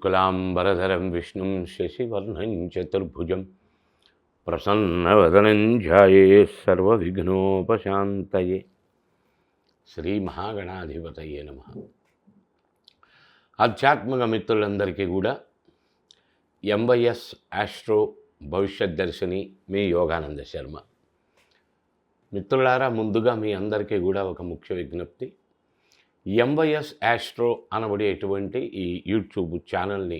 శుక్లాంబరధరం విష్ణుం శశివర్ణం చతుర్భుజం ప్రసన్నవదనం ధ్యాయేత్ సర్వవిఘ్నోపశాంతయే. శ్రీ మహాగణాధిపతయే నమః. ఆధ్యాత్మిక మిత్రులందరికీ కూడా ఎంవైఎస్ ఆస్ట్రో భవిష్యత్ దర్శిని మీ యోగానంద శర్మ. మిత్రులారా, ముందుగా మీ అందరికీ కూడా ఒక ముఖ్య విజ్ఞప్తి. ఎంవైఎస్ ఆస్ట్రో అనబడేటువంటి ఈ యూట్యూబ్ ఛానల్ని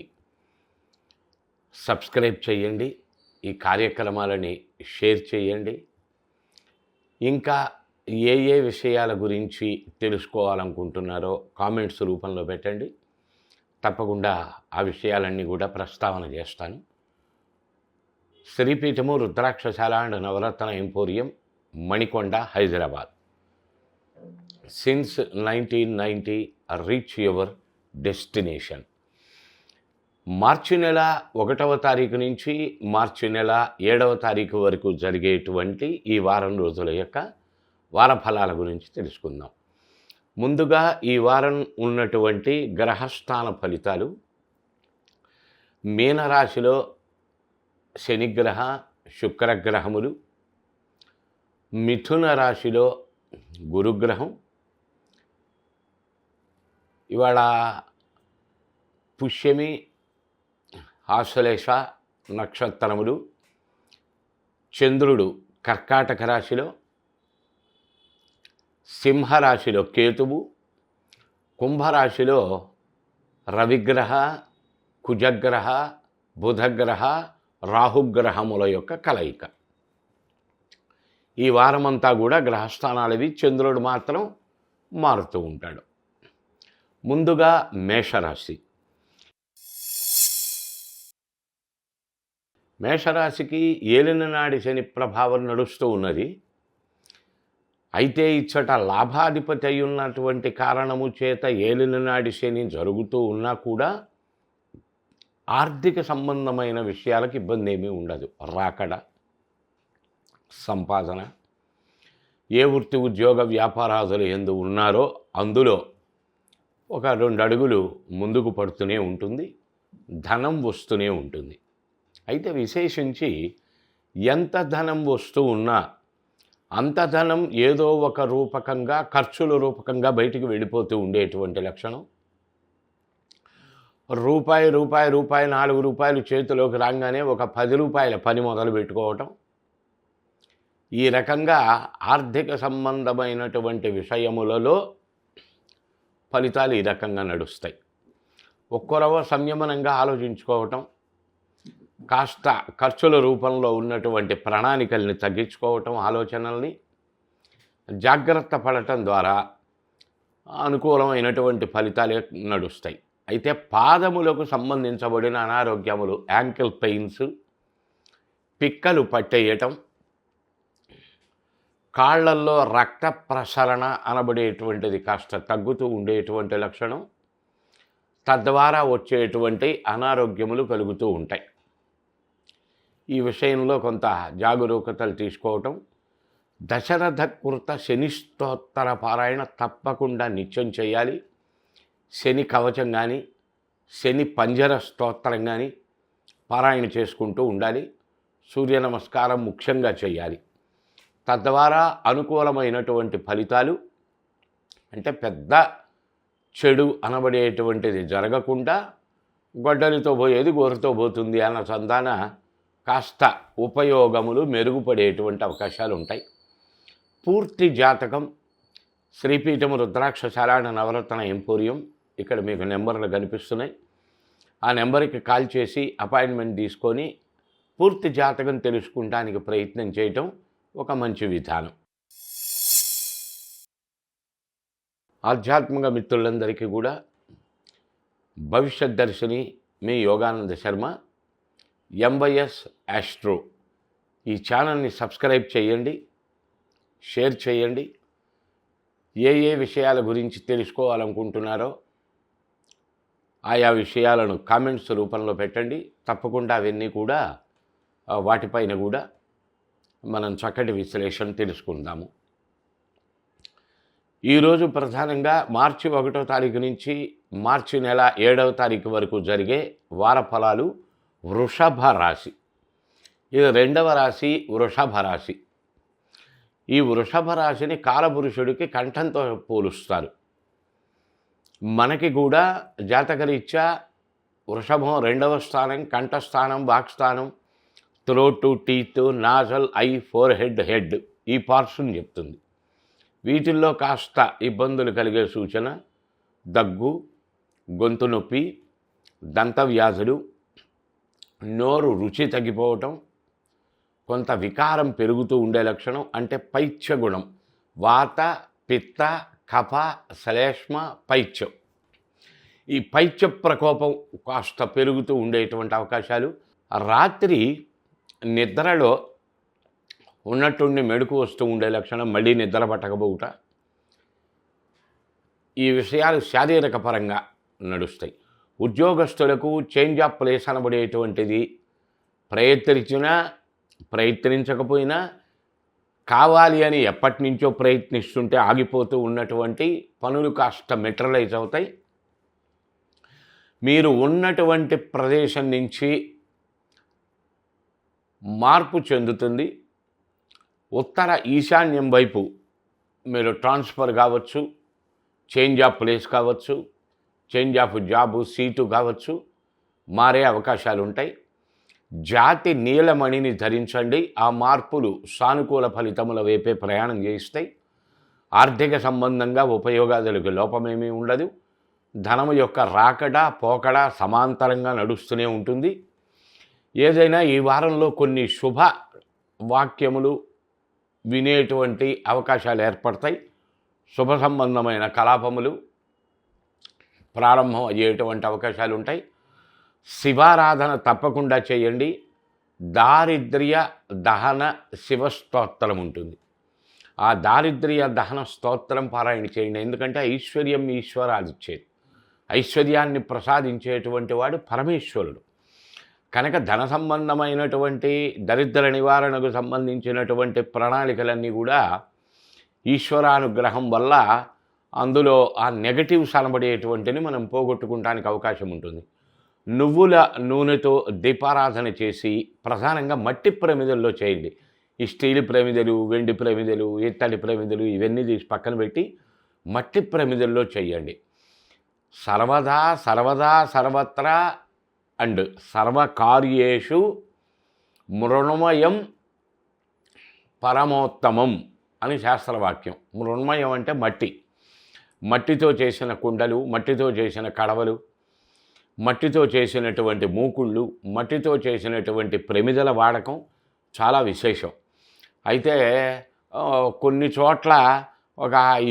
సబ్స్క్రైబ్ చేయండి, ఈ కార్యక్రమాలని షేర్ చేయండి. ఇంకా ఏ ఏ విషయాల గురించి తెలుసుకోవాలనుకుంటున్నారో కామెంట్స్ రూపంలో పెట్టండి. తప్పకుండా ఆ విషయాలన్నీ కూడా ప్రస్తావన చేస్తాను. Sripeetham Rudrakshashala and Navaratna emporium, Manikonda, Hyderabad. Since 1990 reach your destination. మార్చి నెల 1వ తారీఖు నుంచి మార్చి నెల 7వ తారీఖు వరకు జరిగేటువంటి ఈ వారం రోజుల యొక్క వార ఫలాల గురించి తెలుసుకుందాం. ముందుగా ఈ వారం ఉన్నటువంటి గ్రహస్థాన ఫలితాలు. మీనరాశిలో శనిగ్రహ, శుక్రగ్రహములు. మిథున రాశిలో గురుగ్రహం. ఇవాళ పుష్యమి, ఆశ్లేష నక్షత్రములు. చంద్రుడు కర్కాటక రాశిలో, సింహరాశిలో కేతువు, కుంభరాశిలో రవిగ్రహ, కుజగ్రహ, బుధగ్రహ, రాహుగ్రహముల యొక్క కలయిక. ఈ వారమంతా కూడా గ్రహస్థానాలవి. చంద్రుడు మాత్రం మారుతూ ఉంటాడు. ముందుగా మేషరాశి. మేషరాశికి ఏలిననాడి శని ప్రభావం నడుస్తూ ఉన్నది. అయితే ఇచ్చట లాభాధిపతి అయి ఉన్నటువంటి కారణము చేత ఏలిననాడి శని జరుగుతూ ఉన్నా కూడా ఆర్థిక సంబంధమైన విషయాలకు ఇబ్బంది ఏమీ ఉండదు. రాకడ, సంపాదన, ఏ వృత్తి ఉద్యోగ వ్యాపారాదులు ఎందు ఉన్నారో అందులో ఒక 2 అడుగులు ముందుకు పడుతూనే ఉంటుంది. ధనం వస్తూనే ఉంటుంది. అయితే విశేషించి ఎంత ధనం వస్తూ ఉన్నా అంత ధనం ఏదో ఒక రూపకంగా, ఖర్చుల రూపకంగా బయటికి వెళ్ళిపోతూ ఉండేటువంటి లక్షణం. రూపాయి 4 రూపాయలు చేతిలోకి రాగానే ఒక 10 రూపాయల పని మొదలు పెట్టుకోవటం. ఈ రకంగా ఆర్థిక సంబంధమైనటువంటి విషయములలో ఫలితాలు ఈ రకంగా నడుస్తాయి. ఒక్కరవ సంయమనంగా ఆలోచించుకోవటం, కాస్త ఖర్చుల రూపంలో ఉన్నటువంటి ప్రణాళికల్ని తగ్గించుకోవటం, ఆలోచనల్ని జాగ్రత్త పడటం ద్వారా అనుకూలమైనటువంటి ఫలితాలే నడుస్తాయి. అయితే పాదములకు సంబంధించబడిన అనారోగ్యములు, యాంకిల్ పెయిన్స్, పిక్కలు పట్టేయటం, కాళ్లల్లో రక్త ప్రసరణ అనబడేటువంటిది కాస్త తగ్గుతూ ఉండేటువంటి లక్షణం. తద్వారా వచ్చేటువంటి అనారోగ్యములు కలుగుతూ ఉంటాయి. ఈ విషయంలో కొంత జాగరూకతలు తీసుకోవటం. దశరథ కృత శని స్తోత్ర పారాయణ తప్పకుండా నిత్యం చేయాలి. శని కవచం కానీ, శని పంజర స్తోత్రం కానీ పారాయణ చేసుకుంటూ ఉండాలి. సూర్య నమస్కారం ముఖ్యంగా చేయాలి. తద్వారా అనుకూలమైనటువంటి ఫలితాలు, అంటే పెద్ద చెడు అనబడేటువంటిది జరగకుండా గొడ్డలితో పోయేది గోరుతో పోతుంది అన్న సంధాన కాస్త ఉపయోగములు మెరుగుపడేటువంటి అవకాశాలు ఉంటాయి. పూర్తి జాతకం శ్రీపీఠము రుద్రాక్షశాల నవరత్న ఎంపోరియం. ఇక్కడ మీకు నెంబర్లు కనిపిస్తున్నాయి. ఆ నెంబర్కి కాల్ చేసి అపాయింట్మెంట్ తీసుకొని పూర్తి జాతకం తెలుసుకుంటానికి ప్రయత్నం చేయటం ఒక మంచి విధానం. ఆధ్యాత్మిక మిత్రులందరికీ కూడా భవిష్యత్ దర్శిని మీ యోగానంద శర్మ, ఎంవైఎస్ ఆస్ట్రో. ఈ ఛానల్ని సబ్స్క్రైబ్ చేయండి, షేర్ చేయండి. ఏ ఏ విషయాల గురించి తెలుసుకోవాలనుకుంటున్నారో ఆయా విషయాలను కామెంట్స్ రూపంలో పెట్టండి. తప్పకుండా అవన్నీ కూడా వాటిపైన కూడా మనం చక్కటి విశ్లేషణ తెలుసుకుందాము. ఈరోజు ప్రధానంగా మార్చి 1వ తారీఖు నుంచి మార్చి నెల 7వ తారీఖు వరకు జరిగే వార ఫలాలు వృషభ రాశి. ఇది 2వ రాశి వృషభ రాశి. ఈ వృషభ రాశిని కాలపురుషుడికి కంఠంతో పోలుస్తారు. మనకి కూడా జాతకరీత్యా వృషభం 2వ స్థానం, కంఠస్థానం, వాక్స్థానం, throat, teeth, nasal, eye, forehead ఈ పార్ట్స్ని చెప్తుంది. వీటిల్లో కాస్త ఇబ్బందులు కలిగే సూచన దగ్గు, గొంతు నొప్పి, దంతవ్యాధులు, నోరు రుచి తగ్గిపోవటం, కొంత వికారం పెరుగుతూ ఉండే లక్షణం, అంటే పైత్యగుణం, వాత, పిత్త, కఫ, శ్లేష్మ, పైత్యం. ఈ పైత్య ప్రకోపం కాస్త పెరుగుతూ ఉండేటువంటి అవకాశాలు. రాత్రి నిద్రలో ఉన్నట్టుండి మెడుకు వస్తూ ఉండే లక్షణం, మళ్ళీ నిద్ర పట్టకపోవుట, ఈ విషయాలు శారీరక పరంగా నడుస్తాయి. ఉద్యోగస్తులకు చేంజ్ ఆఫ్ ప్లేస్ అనబడేటువంటిది ప్రయత్నించకపోయినా కావాలి అని ఎప్పటి నుంచో ప్రయత్నిస్తుంటే ఆగిపోతూ ఉన్నటువంటి పనులు కాస్త మెటీరియలైజ్ అవుతాయి. మీరు ఉన్నటువంటి ప్రదేశం నుంచి మార్పు చెందుతుంది. ఉత్తర ఈశాన్యం వైపు మీరు ట్రాన్స్ఫర్ కావచ్చు, చేంజ్ ఆఫ్ ప్లేస్ కావచ్చు, చేంజ్ ఆఫ్ జాబు, సీటు కావచ్చు, మారే అవకాశాలు ఉంటాయి. జాతి నీలమణిని ధరించండి. ఆ మార్పులు సానుకూల ఫలితముల వైపే ప్రయాణం చేయిస్తాయి. ఆర్థిక సంబంధంగా ఉపయోగాదులకు లోపమేమీ ఉండదు. ధనము యొక్క రాకడ పోకడ సమాంతరంగా నడుస్తూనే ఉంటుంది. ఏదైనా ఈ వారంలో కొన్ని శుభ వాక్యములు వినేటువంటి అవకాశాలు ఏర్పడతాయి. శుభ సంబంధమైన కలాపములు ప్రారంభం అయ్యేటువంటి అవకాశాలు ఉంటాయి. శివారాధన తప్పకుండా చేయండి. దారిద్ర్య దహన శివస్తోత్రం ఉంటుంది. ఆ దారిద్ర్య దహన స్తోత్రం పారాయణ చేయండి. ఎందుకంటే ఐశ్వర్యం ఈశ్వరాదిచ్చేది. ఐశ్వర్యాన్ని ప్రసాదించేటువంటి వాడు పరమేశ్వరుడు. కనుక ధన సంబంధమైనటువంటి దరిద్ర నివారణకు సంబంధించినటువంటి ప్రణాళికలన్నీ కూడా ఈశ్వరానుగ్రహం వల్ల అందులో ఆ నెగటివ్స్ అనబడేటువంటిని మనం పోగొట్టుకోవడానికి అవకాశం ఉంటుంది. నువ్వుల నూనెతో దీపారాధన చేసి ప్రధానంగా మట్టి ప్రమిదల్లో చేయండి. ఈ స్టీల్ ప్రమిదలు, వెండి ప్రమిదలు, ఇత్తడి ప్రమిదలు ఇవన్నీ తీసి పక్కన పెట్టి మట్టి ప్రమిదల్లో చేయండి. సర్వదా సర్వత్రా అండ్ సర్వకార్యేషు మృణమయం పరమోత్తమం అని శాస్త్రవాక్యం. మృణమయం అంటే మట్టి. మట్టితో చేసిన కుండలు, మట్టితో చేసిన కడవలు, మట్టితో చేసినటువంటి మూకుళ్ళు, మట్టితో చేసినటువంటి ప్రమిదల వాడకం చాలా విశేషం. అయితే కొన్ని చోట్ల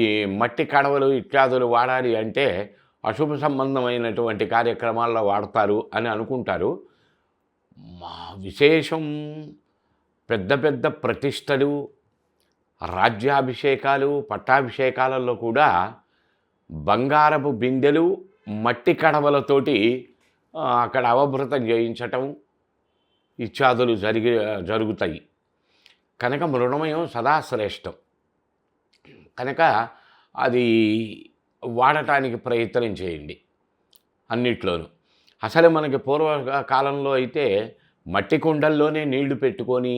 ఈ మట్టి కడవలు ఇత్యాదులు వాడాలి అంటే అశుభ సంబంధమైనటువంటి కార్యక్రమాల్లో వాడతారు అని అనుకుంటారు. మా విశేషం పెద్ద పెద్ద ప్రతిష్టలు, రాజ్యాభిషేకాలు, పట్టాభిషేకాలలో కూడా బంగారపు బిందెలు, మట్టి కడవలతోటి అక్కడ అవభృతం చేయించటం ఇత్యాదులు జరుగుతాయి. కనుక మృణమయం సదా శ్రేష్టం. కనుక అది వాడటానికి ప్రయత్నం చేయండి అన్నిట్లోనూ. అసలు మనకి పూర్వకాలంలో అయితే మట్టి కుండల్లోనే నీళ్లు పెట్టుకొని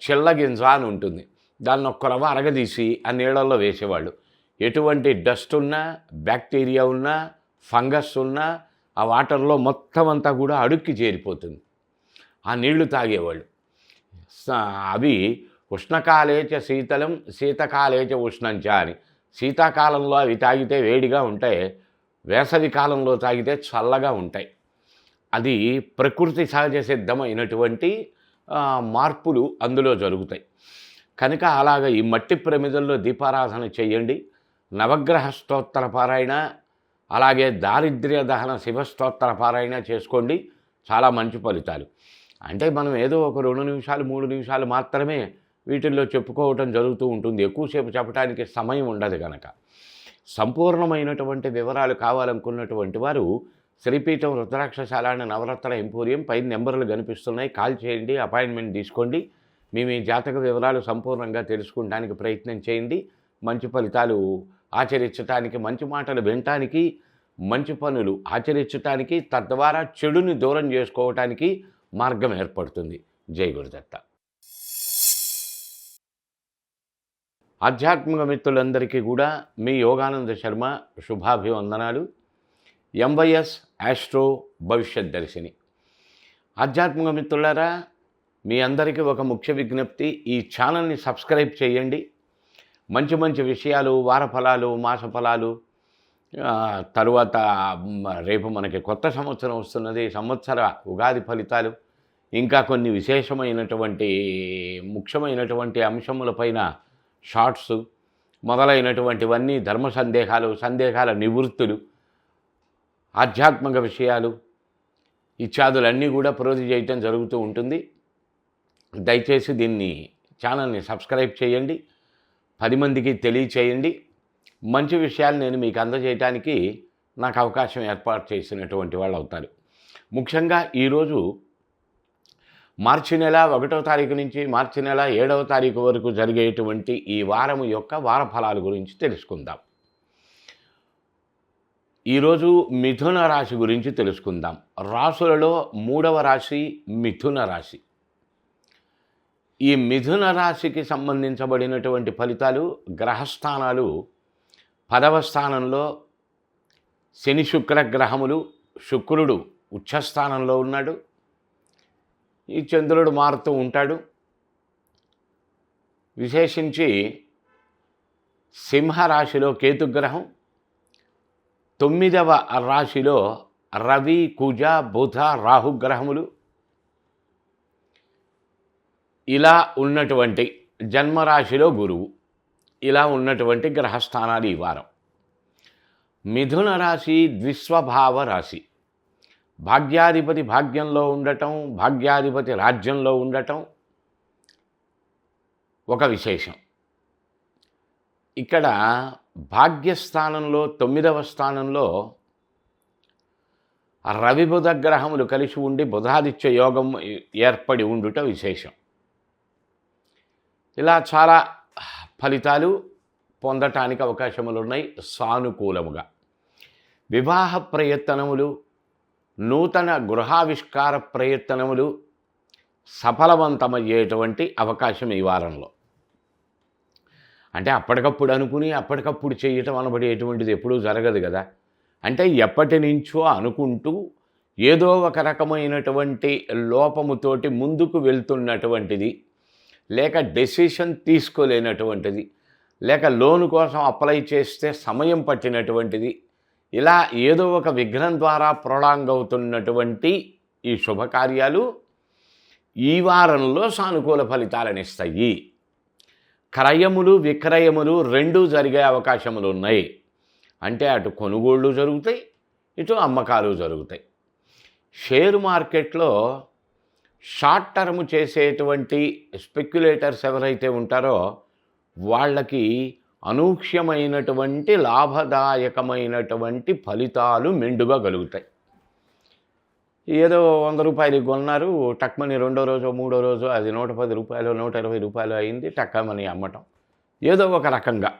చిల్లగింజ అని ఉంటుంది, దాన్ని ఒక్క రవ్వ అరగదీసి ఆ నీళ్ళల్లో వేసేవాళ్ళు. ఎటువంటి డస్ట్ ఉన్నా, బ్యాక్టీరియా ఉన్నా, ఫంగస్ ఉన్నా ఆ వాటర్లో మొత్తం అంతా కూడా అడుక్కి చేరిపోతుంది. ఆ నీళ్లు తాగేవాళ్ళు. అవి ఉష్ణకాలేచ శీతలం, శీతకాలేచ ఉష్ణంచ అని. శీతాకాలంలో అవి తాగితే వేడిగా ఉంటాయి, వేసవి కాలంలో తాగితే చల్లగా ఉంటాయి. అది ప్రకృతి సహజ సిద్ధమైనటువంటి మార్పులు అందులో జరుగుతాయి. కనుక అలాగ ఈ మట్టి ప్రమిదల్లో దీపారాధన చేయండి. నవగ్రహ స్తోత్ర పారాయణ, అలాగే దారిద్ర్య దహన శివస్తోత్ర పారాయణ చేసుకోండి. చాలా మంచి ఫలితాలు. అంటే మనం ఏదో ఒక 2 నిమిషాలు 3 నిమిషాలు మాత్రమే వీటిల్లో చెప్పుకోవటం జరుగుతూ ఉంటుంది. ఎక్కువసేపు చెప్పడానికి సమయం ఉండదు కనుక. సంపూర్ణమైనటువంటి వివరాలు కావాలనుకున్నటువంటి వారు శ్రీపీఠం రుద్రాక్షశాల నవరత్న ఎంపోరియం పైన నెంబర్లు కనిపిస్తున్నాయి. కాల్ చేయండి, అపాయింట్మెంట్ తీసుకోండి. మీ జాతక వివరాలు సంపూర్ణంగా తెలుసుకోవడానికి ప్రయత్నం చేయండి. మంచి ఫలితాలు ఆచరించడానికి, మంచి మాటలు వినటానికి, మంచి పనులు ఆచరించటానికి, తద్వారా చెడుని దూరం చేసుకోవటానికి మార్గం ఏర్పడుతుంది. జై గురుదత్త. ఆధ్యాత్మిక మిత్రులందరికీ కూడా మీ యోగానంద శర్మ శుభాభివందనాలు. ఎంవైఎస్ ఆస్ట్రో భవిష్యత్ దర్శిని. ఆధ్యాత్మిక మిత్రులారా, మీ అందరికీ ఒక ముఖ్య విజ్ఞప్తి, ఈ ఛానల్ని సబ్స్క్రైబ్ చేయండి. మంచి మంచి విషయాలు, వార ఫలాలు, మాస ఫలాలు, తరువాత రేపు మనకి కొత్త సంవత్సరం వస్తున్నది, సంవత్సర ఉగాది ఫలితాలు, ఇంకా కొన్ని విశేషమైనటువంటి ముఖ్యమైనటువంటి అంశములపైన షార్ట్స్ మొదలైనటువంటివన్నీ, ధర్మ సందేహాల నివృత్తులు, ఆధ్యాత్మిక విషయాలు ఇత్యాదులన్నీ కూడా ప్రొవైడ్ చేయటం జరుగుతూ ఉంటుంది. దయచేసి ఛానల్ని సబ్స్క్రైబ్ చేయండి, 10 మందికి తెలియచేయండి. మంచి విషయాలు నేను మీకు అందజేయడానికి నాకు అవకాశం ఏర్పాటు చేసినటువంటి వాళ్ళు అవుతారు. ముఖ్యంగా ఈరోజు మార్చి నెల 1వ తారీఖు నుంచి మార్చి నెల 7వ తారీఖు వరకు జరిగేటువంటి ఈ వారము యొక్క వార ఫలాల గురించి తెలుసుకుందాం. ఈరోజు మిథున రాశి గురించి తెలుసుకుందాం. రాశులలో 3వ రాశి మిథున రాశి. ఈ మిథున రాశికి సంబంధించబడినటువంటి ఫలితాలు, గ్రహస్థానాలు 10వ స్థానంలో శని శుక్ర గ్రహములు. శుక్రుడు ఉచ్చస్థానంలో ఉన్నాడు. ఈ చంద్రుడు మారుతూ ఉంటాడు. విశేషించి సింహరాశిలో కేతుగ్రహం, 9వ రాశిలో రవి, కుజ, బుధ, రాహుగ్రహములు. ఇలా ఉన్నటువంటి జన్మరాశిలో గురువు. ఇలా ఉన్నటువంటి గ్రహస్థానాలు ఈ వారం. మిథున రాశి ద్విస్వభావ రాశి. భాగ్యాధిపతి భాగ్యంలో ఉండటం, భాగ్యాధిపతి రాజ్యంలో ఉండటం ఒక విశేషం. ఇక్కడ భాగ్యస్థానంలో 9వ స్థానంలో రవి బుధ గ్రహములు కలిసి ఉండి బుధాదిత్య యోగం ఏర్పడి ఉండుట విశేషం. ఇలా చాలా ఫలితాలు పొందటానికి అవకాశములు ఉన్నాయి సానుకూలముగా. వివాహ ప్రయత్నములు, నూతన గృహావిష్కార ప్రయత్నములు సఫలవంతమయ్యేటువంటి అవకాశం ఈ వారంలో. అంటే అప్పటికప్పుడు అనుకుని అప్పటికప్పుడు చేయటం అనబడేటువంటిది ఎప్పుడూ జరగదు కదా. అంటే ఎప్పటి నుంచో అనుకుంటూ ఏదో ఒక రకమైనటువంటి లోపముతోటి ముందుకు వెళ్తున్నటువంటిది, లేక డెసిషన్ తీసుకోలేనటువంటిది, లేక లోను కోసం అప్లై చేస్తే సమయం పట్టినటువంటిది, ఇలా ఏదో ఒక విఘ్నం ద్వారా ప్రొలాంగ్ అవుతున్నటువంటి ఈ శుభకార్యాలు ఈ వారంలో సానుకూల ఫలితాలను ఇస్తాయి. క్రయములు విక్రయములు రెండూ జరిగే అవకాశములు ఉన్నాయి. అంటే అటు కొనుగోళ్ళు జరుగుతాయి, ఇటు అమ్మకాలు జరుగుతాయి. షేర్ మార్కెట్లో షార్ట్ టర్మ్ చేసేటువంటి స్పెక్యులేటర్స్ ఎవరైతే ఉంటారో వాళ్ళకి అనూహ్యమైనటువంటి లాభదాయకమైనటువంటి ఫలితాలు మెండుగా కలుగుతాయి. ఏదో 100 రూపాయలకి కొన్నారు, టక్మని 2వ రోజు 3వ రోజు అది 110 రూపాయలు 120 రూపాయలు అయింది, టక్కమని అమ్మటం. ఏదో ఒక రకంగా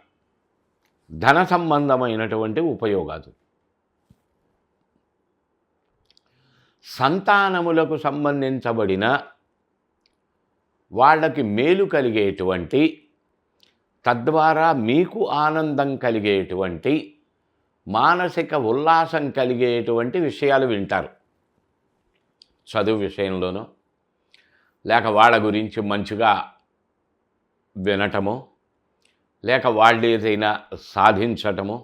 ధన సంబంధమైనటువంటి ఉపయోగాలు. సంతానములకు సంబంధించబడిన వాళ్ళకి మేలు కలిగేటువంటి, తద్వారా మీకు ఆనందం కలిగేటువంటి, మానసిక ఉల్లాసం కలిగేటువంటి విషయాలు వింటారు. చదువు విషయంలోనో, లేక వాళ్ళ గురించి మంచిగా వినటమో, లేక వాళ్ళు ఏదైనా సాధించటమో,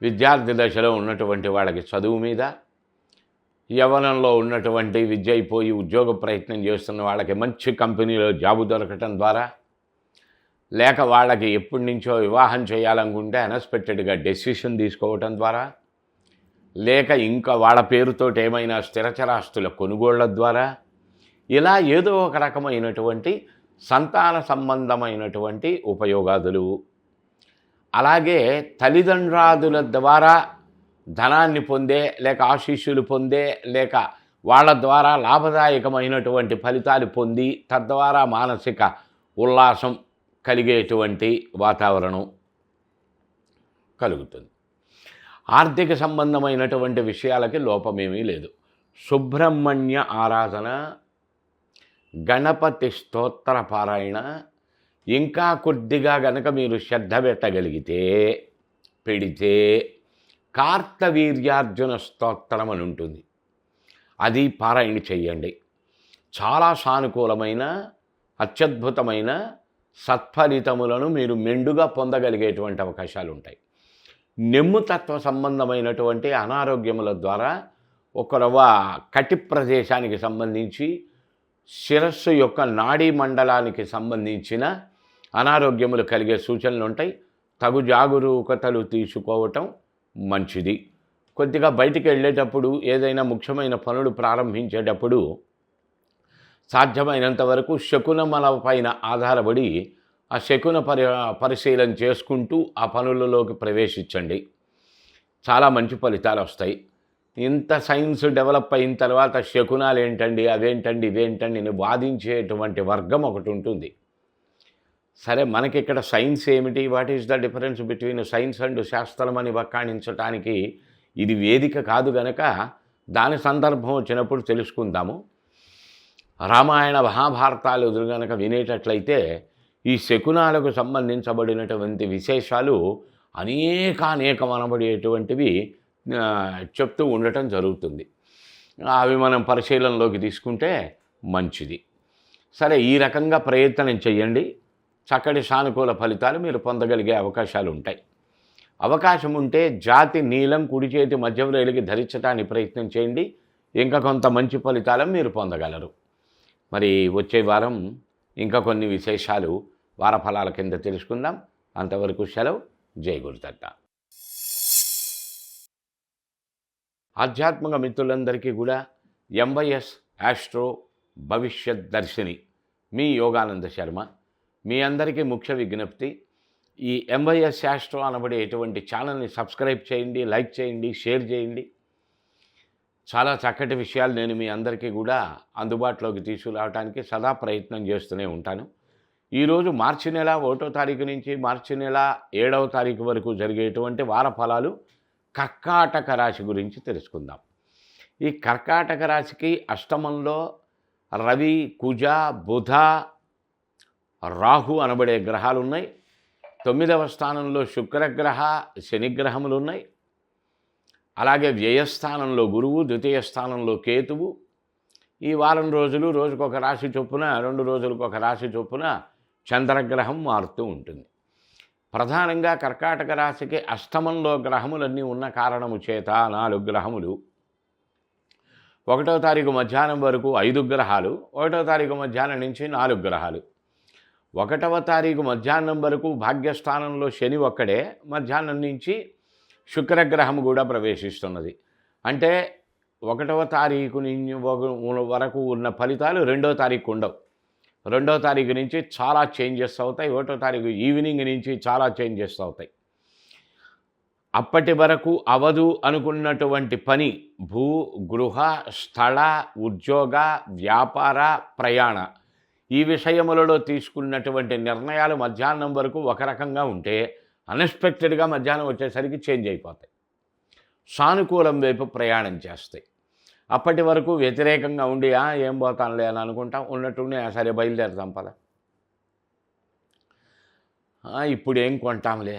విద్యార్థి దశలో ఉన్నటువంటి వాళ్ళకి చదువు మీద, యవ్వనంలో ఉన్నటువంటి విద్య అయిపోయి ఉద్యోగ ప్రయత్నం చేస్తున్న వాళ్ళకి మంచి కంపెనీలో జాబు దొరకటం ద్వారా, లేక వాళ్ళకి ఎప్పటి నుంచో వివాహం చేయాలనుకుంటే అన్ఎక్స్పెక్టెడ్గా డెసిషన్ తీసుకోవటం ద్వారా, లేక ఇంకా వాళ్ళ పేరుతోటి ఏమైనా స్థిరచరాస్తుల కొనుగోళ్ల ద్వారా, ఇలా ఏదో ఒక రకమైనటువంటి సంతాన సంబంధమైనటువంటి ఉపయోగాదులు. అలాగే తల్లిదండ్రుల ద్వారా ధనాన్ని పొందే, లేక ఆశీస్సులు పొందే, లేక వాళ్ళ ద్వారా లాభదాయకమైనటువంటి ఫలితాలు పొంది తద్వారా మానసిక ఉల్లాసం కలిగేటువంటి వాతావరణం కలుగుతుంది. ఆర్థిక సంబంధమైనటువంటి విషయాలకి లోపమేమీ లేదు. సుబ్రహ్మణ్య ఆరాధన, గణపతి స్తోత్ర పారాయణ, ఇంకా కొద్దిగా గనక మీరు శ్రద్ధ పెడితే కార్తవీర్యార్జున స్తోత్రం అని ఉంటుంది, అది పారాయణ చెయ్యండి. చాలా సానుకూలమైన అత్యద్భుతమైన సత్ఫలితములను మీరు మెండుగా పొందగలిగేటువంటి అవకాశాలు ఉంటాయి. నెమ్ముతత్వ సంబంధమైనటువంటి అనారోగ్యముల ద్వారా ఒకరవ కటి ప్రదేశానికి సంబంధించి శిరస్సు యొక్క నాడీ మండలానికి సంబంధించిన అనారోగ్యములు కలిగే సూచనలు ఉంటాయి. తగు జాగరూకతలు తీసుకోవటం మంచిది. కొద్దిగా బయటికి వెళ్ళేటప్పుడు, ఏదైనా ముఖ్యమైన పనులు ప్రారంభించేటప్పుడు సాధ్యమైనంత వరకు శకునముల పైన ఆధారపడి ఆ శకున పరిశీలన చేసుకుంటూ ఆ పనులలోకి ప్రవేశించండి. చాలా మంచి ఫలితాలు వస్తాయి. ఇంత సైన్స్ డెవలప్ అయిన తర్వాత శకునాలు ఏంటండి, అవేంటండి, ఇవేంటండి అని వాదించేటువంటి వర్గం ఒకటి ఉంటుంది. సరే, మనకి ఇక్కడ సైన్స్ ఏమిటి, what is the difference between science and శాస్త్రం అని వక్కాణించడానికి ఇది వేదిక కాదు గనక దాని సందర్భం వచ్చినప్పుడు తెలుసుకుందాము. రామాయణ మహాభారతాలు గనక వినేటట్లయితే ఈ శకునాలకు సంబంధించబడినటువంటి విశేషాలు అనేకం అనబడేటువంటివి చెప్తూ ఉండటం జరుగుతుంది. అవి మనం పరిశీలనలోకి తీసుకుంటే మంచిది. సరే, ఈ రకంగా ప్రయత్నం చేయండి. చక్కటి సానుకూల ఫలితాలు మీరు పొందగలిగే అవకాశాలు ఉంటాయి. అవకాశం ఉంటే జాతి నీలం కుడి చేతి మధ్య రైలుకి ధరించడానికి ప్రయత్నం చేయండి. ఇంకా కొంత మంచి ఫలితాలను మీరు పొందగలరు. మరి వచ్చే వారం ఇంకా కొన్ని విశేషాలు వారఫలాల కింద తెలుసుకుందాం. అంతవరకు సెలవు. జై గురుదత్త. ఆధ్యాత్మిక మిత్రులందరికీ కూడా ఎంవైఎస్ ఆస్ట్రో భవిష్యత్ దర్శిని మీ యోగానంద శర్మ. మీ అందరికీ ముఖ్య విజ్ఞప్తి, ఈ ఎంవైఎస్ ఆస్ట్రో అనబడే ఎటువంటి ఛానల్ని సబ్స్క్రైబ్ చేయండి, లైక్ చేయండి, షేర్ చేయండి. చాలా చక్కటి విషయాలు నేను మీ అందరికీ కూడా అందుబాటులోకి తీసుకురావడానికి సదా ప్రయత్నం చేస్తూనే ఉంటాను. ఈరోజు మార్చి నెల 1వ తారీఖు నుంచి మార్చి నెల 7వ తారీఖు వరకు జరిగేటువంటి వార ఫలాలు కర్కాటక రాశి గురించి తెలుసుకుందాం. ఈ కర్కాటక రాశికి అష్టమంలో రవి, కుజ, బుధ, రాహు అనబడే గ్రహాలు ఉన్నాయి. 9వ స్థానంలో శుక్రగ్రహ, శనిగ్రహములు ఉన్నాయి. అలాగే వ్యయస్థానంలో గురువు, ద్వితీయ స్థానంలో కేతువు. ఈ వారం రోజులు రోజుకొక రాశి చొప్పున, 2 రోజులకు ఒక రాశి చొప్పున చంద్రగ్రహం మారుతూ ఉంటుంది. ప్రధానంగా కర్కాటక రాశికి అష్టమంలో గ్రహములన్నీ ఉన్న కారణము చేత 4 గ్రహములు, 1వ తారీఖు మధ్యాహ్నం వరకు 5 గ్రహాలు, 1వ తారీఖు మధ్యాహ్నం నుంచి 4 గ్రహాలు. 1వ తారీఖు మధ్యాహ్నం వరకు భాగ్యస్థానంలో శని ఒక్కడే, మధ్యాహ్నం నుంచి శుక్రగ్రహం కూడా ప్రవేశిస్తున్నది. అంటే 1వ తారీఖు వరకు ఉన్న ఫలితాలు 2వ తారీఖు ఉండవు. 2వ తారీఖు నుంచి చాలా చేంజెస్ అవుతాయి. 1వ తారీఖు ఈవినింగ్ నుంచి చాలా చేంజెస్ అవుతాయి. అప్పటి వరకు అవదు అనుకున్నటువంటి పని, భూ, గృహ, స్థల, ఉద్యోగ, వ్యాపార, ప్రయాణ, ఈ విషయములలో తీసుకున్నటువంటి నిర్ణయాలు మధ్యాహ్నం వరకు ఒక రకంగా ఉంటే అన్ఎక్స్పెక్టెడ్గా మధ్యాహ్నం వచ్చేసరికి చేంజ్ అయిపోతాయి. సానుకూలం వైపు ప్రయాణం చేస్తాయి. అప్పటి వరకు వ్యతిరేకంగా ఉండి ఏం పోతానులే అని అనుకుంటాం, ఉన్నట్టుండి సరే బయలుదేరుతాం పద, ఇప్పుడు ఏం కొంటాంలే,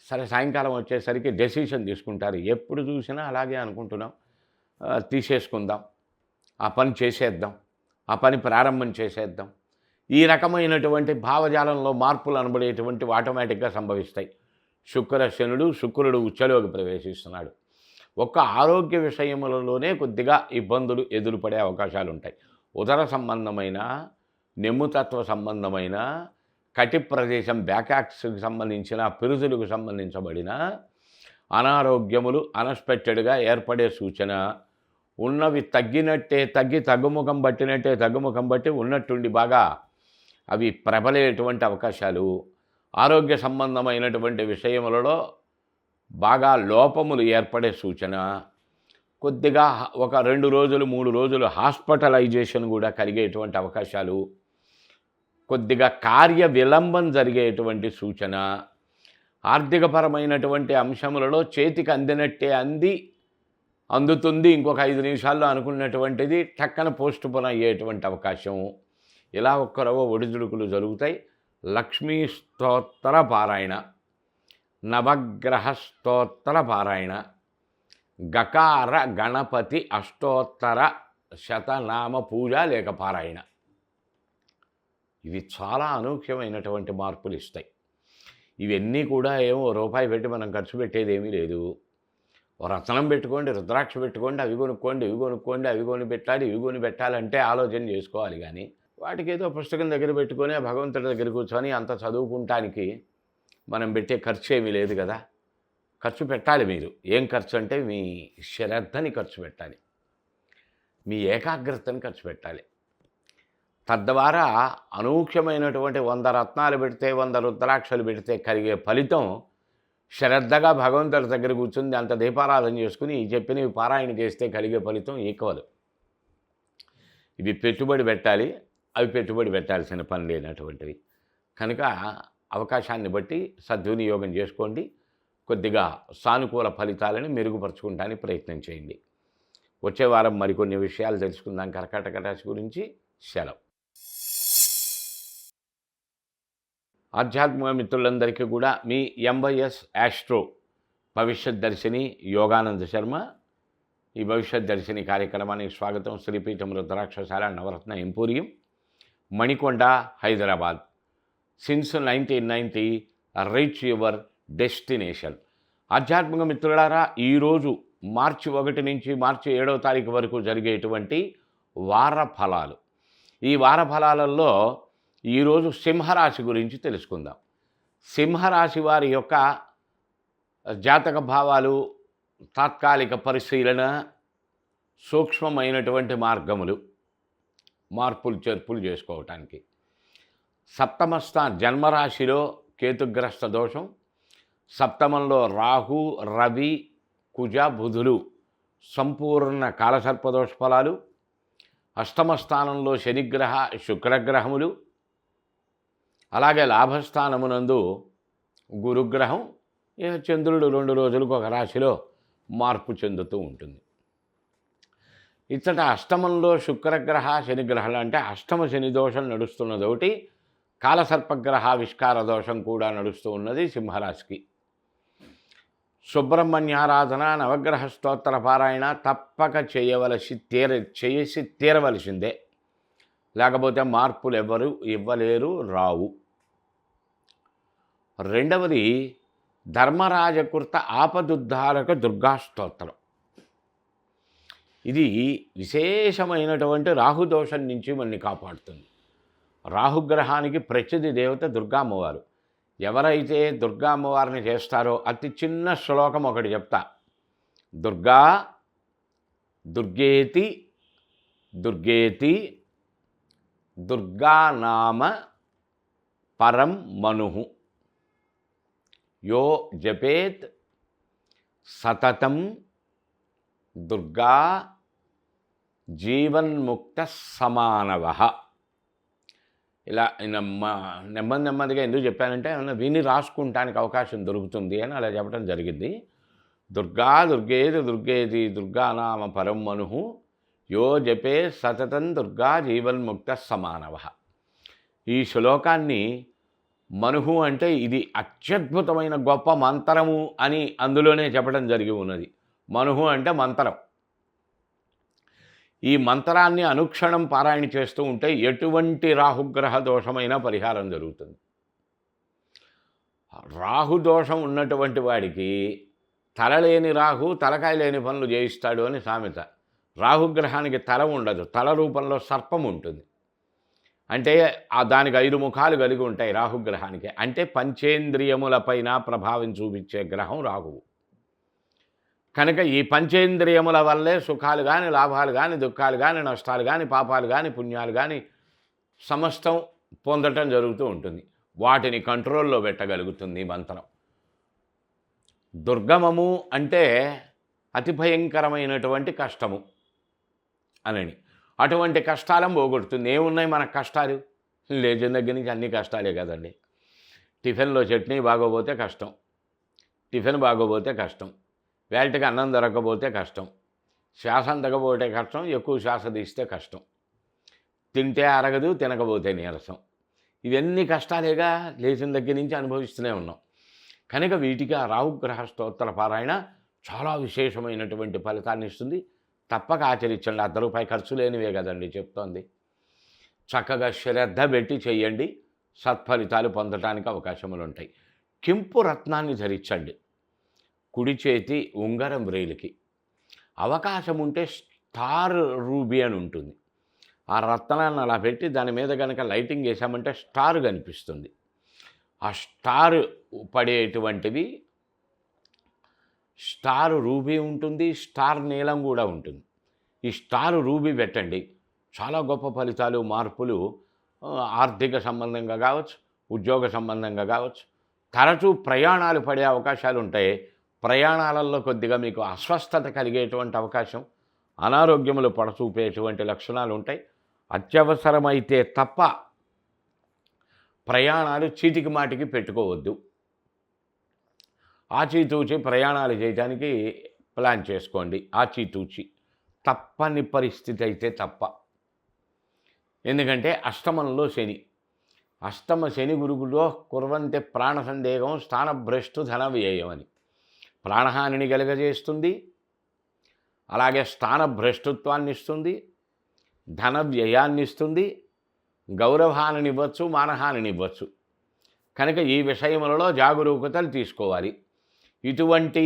సరే సాయంకాలం వచ్చేసరికి డెసిషన్ తీసుకుంటారు. ఎప్పుడు చూసినా అలాగే అనుకుంటున్నాం, తీసేసుకుందాం, ఆ పని చేసేద్దాం, ఆ పని ప్రారంభం చేసేద్దాం. ఈ రకమైనటువంటి భావజాలంలో మార్పులు అనబడేటువంటివి ఆటోమేటిక్గా సంభవిస్తాయి. శుక్రుడు ఉచ్చలోకి ప్రవేశిస్తున్నాడు. ఒక్క ఆరోగ్య విషయములలోనే కొద్దిగా ఇబ్బందులు ఎదురుపడే అవకాశాలు ఉంటాయి. ఉదర సంబంధమైన, నెమ్ముతత్వ సంబంధమైన, కటి ప్రదేశం బ్యాకాక్స్కి సంబంధించిన, పిరుదులకు సంబంధించబడిన అనారోగ్యములు అన్ఎక్స్పెక్టెడ్గా ఏర్పడే సూచన. ఉన్నవి తగ్గినట్టే తగ్గుముఖం బట్టి ఉన్నట్టుండి బాగా అవి ప్రబలేటువంటి అవకాశాలు. ఆరోగ్య సంబంధమైనటువంటి విషయములలో బాగా లోపములు ఏర్పడే సూచన. కొద్దిగా ఒక 2 రోజులు 3 రోజులు హాస్పిటలైజేషన్ కూడా కలిగేటువంటి అవకాశాలు. కొద్దిగా కార్య విలంబం జరిగేటువంటి సూచన. ఆర్థికపరమైనటువంటి అంశములలో చేతికి అందినట్టే అందుతుంది, ఇంకొక 5 నిమిషాల్లో అనుకున్నటువంటిది టక్కన పోస్ట్ పోన్ అయ్యేటువంటి అవకాశం, ఇలా ఒక్కరవ ఒడిదుడుకులు జరుగుతాయి. లక్ష్మీ స్తోత్ర పారాయణ, నవగ్రహ స్తోత్ర పారాయణ, గకార గణపతి అష్టోత్తర శతనామ పూజ లేక పారాయణ, ఇవి చాలా అనూహ్యమైనటువంటి మార్పులు ఇస్తాయి. ఇవన్నీ కూడా ఏమో రూపాయి పెట్టి మనం ఖర్చు పెట్టేది ఏమీ లేదు. రత్నం పెట్టుకోండి, రుద్రాక్ష పెట్టుకోండి, అవి కొనుక్కోండి, అవి కొని పెట్టాలి, ఇవి కొని పెట్టాలంటే ఆలోచన చేసుకోవాలి. కానీ వాటికి ఏదో పుస్తకం దగ్గర పెట్టుకొని భగవంతుడి దగ్గర కూర్చొని అంత చదువుకుంటానికి మనం పెట్టే ఖర్చు ఏమీ లేదు కదా. ఖర్చు పెట్టాలి. మీరు ఏం ఖర్చు అంటే మీ శ్రద్ధని ఖర్చు పెట్టాలి, మీ ఏకాగ్రతని ఖర్చు పెట్టాలి. తద్వారా అనూఖ్యమైనటువంటి 100 రత్నాలు పెడితే 100 రుద్రాక్షలు పెడితే కలిగే ఫలితం శ్రద్ధగా భగవంతుడి దగ్గర కూర్చుంది అంత దీపారాధన చేసుకుని చెప్పినవి పారాయణ చేస్తే కలిగే ఫలితం ఈక్వల్. ఇవి పెట్టుబడి పెట్టాలి, అవి పెట్టుబడి పెట్టాల్సిన పని లేనటువంటివి కనుక అవకాశాన్ని బట్టి సద్వినియోగం చేసుకోండి. కొద్దిగా సానుకూల ఫలితాలను మెరుగుపరచుకోవడానికి ప్రయత్నం చేయండి. వచ్చే వారం మరికొన్ని విషయాలు తెలుసుకుందాం కర్కాటక రాశి గురించి. సెలవు. ఆధ్యాత్మిక మిత్రులందరికీ కూడా మీ ఎంవైఎస్ యాస్ట్రో భవిష్యత్ దర్శిని యోగానంద శర్మ. ఈ భవిష్యత్ దర్శిని కార్యక్రమానికి స్వాగతం. Sripeetham Rudrakshashala Navaratna emporium, Manikonda, Hyderabad. Since 1990 reach your destination. ఆధ్యాత్మిక మిత్రులారా, ఈరోజు మార్చి 1 నుంచి మార్చి 7వ తారీఖు వరకు జరిగేటువంటి వార ఫలాలు. ఈ వార ఫలాలలో ఈరోజు సింహరాశి గురించి తెలుసుకుందాం. సింహరాశి వారి యొక్క జాతక భావాలు, తాత్కాలిక పరిశీలన, సూక్ష్మమైనటువంటి మార్గములు, మార్పులు చేర్పులు చేసుకోవటానికి. జన్మరాశిలో కేతుగ్రస్త దోషం, సప్తమంలో రాహు, రవి, కుజ, బుధులు సంపూర్ణ కాలసర్పదోష ఫలాలు, అష్టమ స్థానంలో శనిగ్రహ, శుక్రగ్రహములు, అలాగే లాభస్థానమునందు గురుగ్రహం. చంద్రుడు 2 రోజులకు ఒక రాశిలో మార్పు చెందుతూ ఉంటుంది. ఇచ్చట అష్టమంలో శుక్రగ్రహ, శనిగ్రహాలు అంటే అష్టమ శని దోషం నడుస్తున్నది ఒకటి, కాలసర్పగ్రహ విష్కార దోషం కూడా నడుస్తూ ఉన్నది సింహరాశికి. సుబ్రహ్మణ్యారాధన, నవగ్రహ స్తోత్ర పారాయణ తప్పక చేసి తీరవలసిందే, లేకపోతే మార్పులు ఎవరు ఇవ్వలేరు, రావు. రెండవది ధర్మరాజకృత ఆపదుద్ధారక దుర్గాస్తోత్రం. ఇది విశేషమైనటువంటి రాహుదోషం నుంచి మనని కాపాడుతుంది. రాహుగ్రహానికి ప్రత్యధి దేవత దుర్గా అమ్మవారు. ఎవరైతే దుర్గా అమ్మవారిని చేస్తారో అతి చిన్న శ్లోకం ఒకటి చెప్తా. దుర్గా దుర్గేతి దుర్గేతి దుర్గానామ పరం మనుః యో జపేత్ సతతం దుర్గా జీవన్ముక్త సమానవః. ఇలా నెమ్మదిగా ఎందుకు చెప్పానంటే విని రాసుకుంటానికి అవకాశం దొరుకుతుంది అని అలా చెప్పడం జరిగింది. దుర్గా దుర్గేతి దుర్గానామ పరం మనుః యో జపే సతతం దుర్గా జీవన్ముక్త సమానవః. ఈ శ్లోకాన్ని మనుహు అంటే ఇది అత్యద్భుతమైన గొప్ప మంత్రము అని అందులోనే చెప్పడం జరిగి ఉన్నది. మనుహు అంటే మంత్రం. ఈ మంత్రాన్ని అనుక్షణం పారాయణ చేస్తూ ఉంటే ఎటువంటి రాహుగ్రహ దోషమైనా పరిహారం జరుగుతుంది. రాహుదోషం ఉన్నటువంటి వాడికి తలలేని రాహు తలకాయ లేని పనులు చేయిస్తాడు అని సామెత. రాహుగ్రహానికి తల ఉండదు, తల రూపంలో సర్పం ఉంటుంది. అంటే దానికి 5 ముఖాలు కలిగి ఉంటాయి రాహుగ్రహానికి. అంటే పంచేంద్రియములపైన ప్రభావం చూపించే గ్రహం రాహువు. కనుక ఈ పంచేంద్రియముల వల్లే సుఖాలు కానీ, లాభాలు కానీ, దుఃఖాలు కానీ, నష్టాలు కానీ, పాపాలు కానీ, పుణ్యాలు కానీ సమస్తం పొందటం జరుగుతూ ఉంటుంది. వాటిని కంట్రోల్లో పెట్టగలుగుతుంది మంత్రం. దుర్గమము అంటే అతి భయంకరమైనటువంటి కష్టము అని. అటువంటి కష్టాలను పోగొడుతుంది. ఏమున్నాయి మనకు కష్టాలు? లేచిన దగ్గర నుంచి అన్ని కష్టాలే కదండి. టిఫిన్లో చట్నీ బాగోపోతే కష్టం, టిఫిన్ బాగోపోతే కష్టం, వేళటికి అన్నం దొరకకపోతే కష్టం, శ్వాస అందకపోతే కష్టం, ఎక్కువ శ్వాస తీస్తే కష్టం, తింటే అరగదు, తినకపోతే నీరసం. ఇవన్నీ కష్టాలేగా లేచిన దగ్గర నుంచి అనుభవిస్తూనే ఉన్నాం. కనుక వీటికి ఆ రాహుగ్రహ స్తోత్ర పారాయణ చాలా విశేషమైనటువంటి ఫలితాన్ని ఇస్తుంది. తప్పక ఆచరించండి. ₹1 ఖర్చు లేనివే కదండి చెప్తోంది. చక్కగా శ్రద్ధ పెట్టి చేయండి, సత్ఫలితాలు పొందడానికి అవకాశములు ఉంటాయి. కెంపు రత్నాన్ని ధరించండి కుడి చేతి ఉంగరం వ్రేలికి. అవకాశం ఉంటే స్టార్ రూబీ అని ఉంటుంది. ఆ రత్నాన్ని అలా పెట్టి దాని మీద కనుక లైటింగ్ వేసామంటే స్టార్ కనిపిస్తుంది. ఆ స్టార్ పడేటువంటివి స్టార్ రూబీ ఉంటుంది, స్టార్ నీలం కూడా ఉంటుంది. ఈ స్టార్ రూబీ పెట్టండి, చాలా గొప్ప ఫలితాలు, మార్పులు ఆర్థిక సంబంధంగా కావచ్చు, ఉద్యోగ సంబంధంగా కావచ్చు. తరచూ ప్రయాణాలు పడే అవకాశాలు ఉంటాయి. ప్రయాణాలలో కొద్దిగా మీకు అస్వస్థత కలిగేటువంటి అవకాశం, అనారోగ్యములు పడచూపేటువంటి లక్షణాలు ఉంటాయి. అత్యవసరమైతే తప్ప ప్రయాణాలు చీటికి మాటికి పెట్టుకోవద్దు. ఆచితూచి ప్రయాణాలు చేయడానికి ప్లాన్ చేసుకోండి. ఆచితూచి, తప్పని పరిస్థితి అయితే తప్ప. ఎందుకంటే అష్టమంలో శని, అష్టమ శని గురుగులో కుర్వంతే ప్రాణ సందేహం స్థానభ్రష్టు ధన వ్యయం అని ప్రాణహానిని కలుగజేస్తుంది. అలాగే స్థానభ్రష్టుత్వాన్ని ఇస్తుంది, ధన వ్యయాన్ని ఇస్తుంది, గౌరవహానిని ఇవ్వచ్చు, మానహానిని ఇవ్వచ్చు. కనుక ఈ విషయములలో జాగరూకతలు తీసుకోవాలి. ఇటువంటి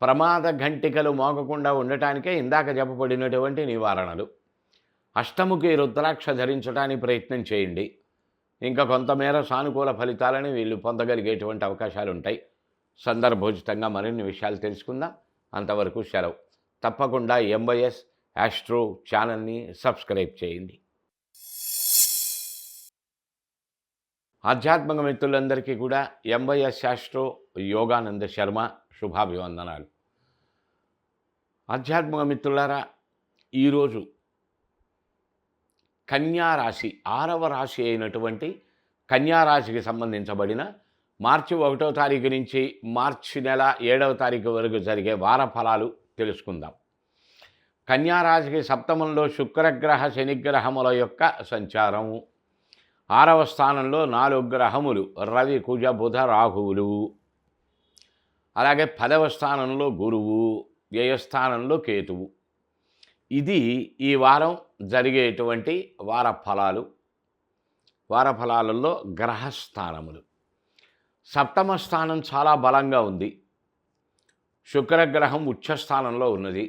ప్రమాద ఘంటికలు మోగకుండా ఉండటానికే ఇందాక చెప్పబడినటువంటి నివారణలు. అష్టముఖి రుద్రాక్ష ధరించడానికి ప్రయత్నం చేయండి. ఇంకా కొంతమేర సానుకూల ఫలితాలని వీళ్ళు పొందగలిగేటువంటి అవకాశాలు ఉంటాయి. సందర్భోచితంగా మరిన్ని విషయాలు తెలుసుకుందాం. అంతవరకు సెలవు. తప్పకుండా ఎంవైఎస్ ఆస్ట్రో ఛానల్ని సబ్స్క్రైబ్ చేయండి. ఆధ్యాత్మిక మిత్రులందరికీ కూడా ఎంవైఎస్ ఆస్ట్రో యోగానంద శర్మ శుభాభివందనాలు. ఆధ్యాత్మిక మిత్రులారా, ఈరోజు కన్యారాశి 6వ రాశి అయినటువంటి కన్యారాశికి సంబంధించబడిన మార్చి 1వ తారీఖు నుంచి మార్చి నెల 7వ తారీఖు వరకు జరిగే వార ఫలాలు తెలుసుకుందాం. కన్యారాశికి సప్తమంలో శుక్రగ్రహ శనిగ్రహముల యొక్క సంచారం, 6వ స్థానంలో 4 గ్రహములు రవి కుజ బుధ రాహువులు, అలాగే 10వ స్థానంలో గురువు, వ్యయస్థానంలో కేతువు. ఇది ఈ వారం జరిగేటువంటి వార ఫలాలు. వార ఫలాలలో గ్రహస్థానములు. సప్తమ స్థానం చాలా బలంగా ఉంది. శుక్రగ్రహం ఉచ్చస్థానంలో ఉన్నది.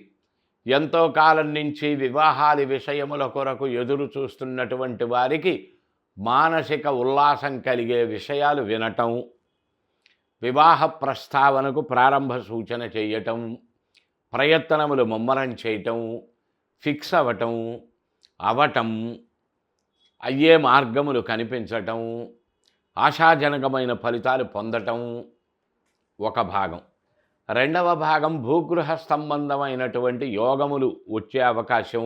ఎంతో కాలం నుంచి వివాహాది విషయముల కొరకు ఎదురు చూస్తున్నటువంటి వారికి మానసిక ఉల్లాసం కలిగే విషయాలు వినటం, వివాహ ప్రస్తావనకు ప్రారంభ సూచన చేయటం, ప్రయత్నములు ముమ్మరం చేయటం, ఫిక్స్ అవటం, అయ్యే మార్గములు కనిపించటం, ఆశాజనకమైన ఫలితాలు పొందటం ఒక భాగం. రెండవ భాగం భూగృహ సంబంధమైనటువంటి యోగములు వచ్చే అవకాశం,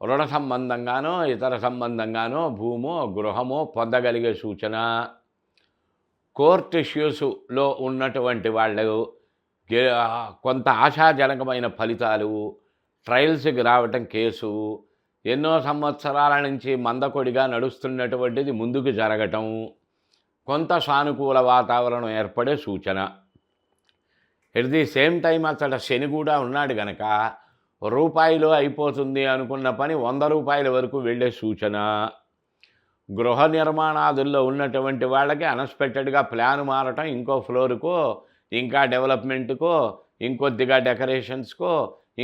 రుణ సంబంధంగానో ఇతర సంబంధంగానో భూమో గృహమో పొందగలిగే సూచన, కోర్టు ఇష్యూస్లో ఉన్నటువంటి వాళ్ళు కొంత ఆశాజనకమైన ఫలితాలు, ట్రయల్స్కి రావటం కేసు, ఎన్నో సంవత్సరాల నుంచి మందకొడిగా నడుస్తున్నటువంటిది ముందుకు జరగటం, కొంత సానుకూల వాతావరణం ఏర్పడే సూచన. ఎట్ ది సేమ్ టైం అతడు శని కూడా ఉన్నాడు కనుక రూపాయిలో అయిపోతుంది అనుకున్న పని ₹100 వరకు వెళ్ళే సూచన. గృహ నిర్మాణాదుల్లో ఉన్నటువంటి వాళ్ళకి అన్ఎక్స్పెక్టెడ్గా ప్లాన్ మారటం, ఇంకో ఫ్లోర్కో, ఇంకా డెవలప్మెంట్కో, ఇంకొద్దిగా డెకరేషన్స్కో,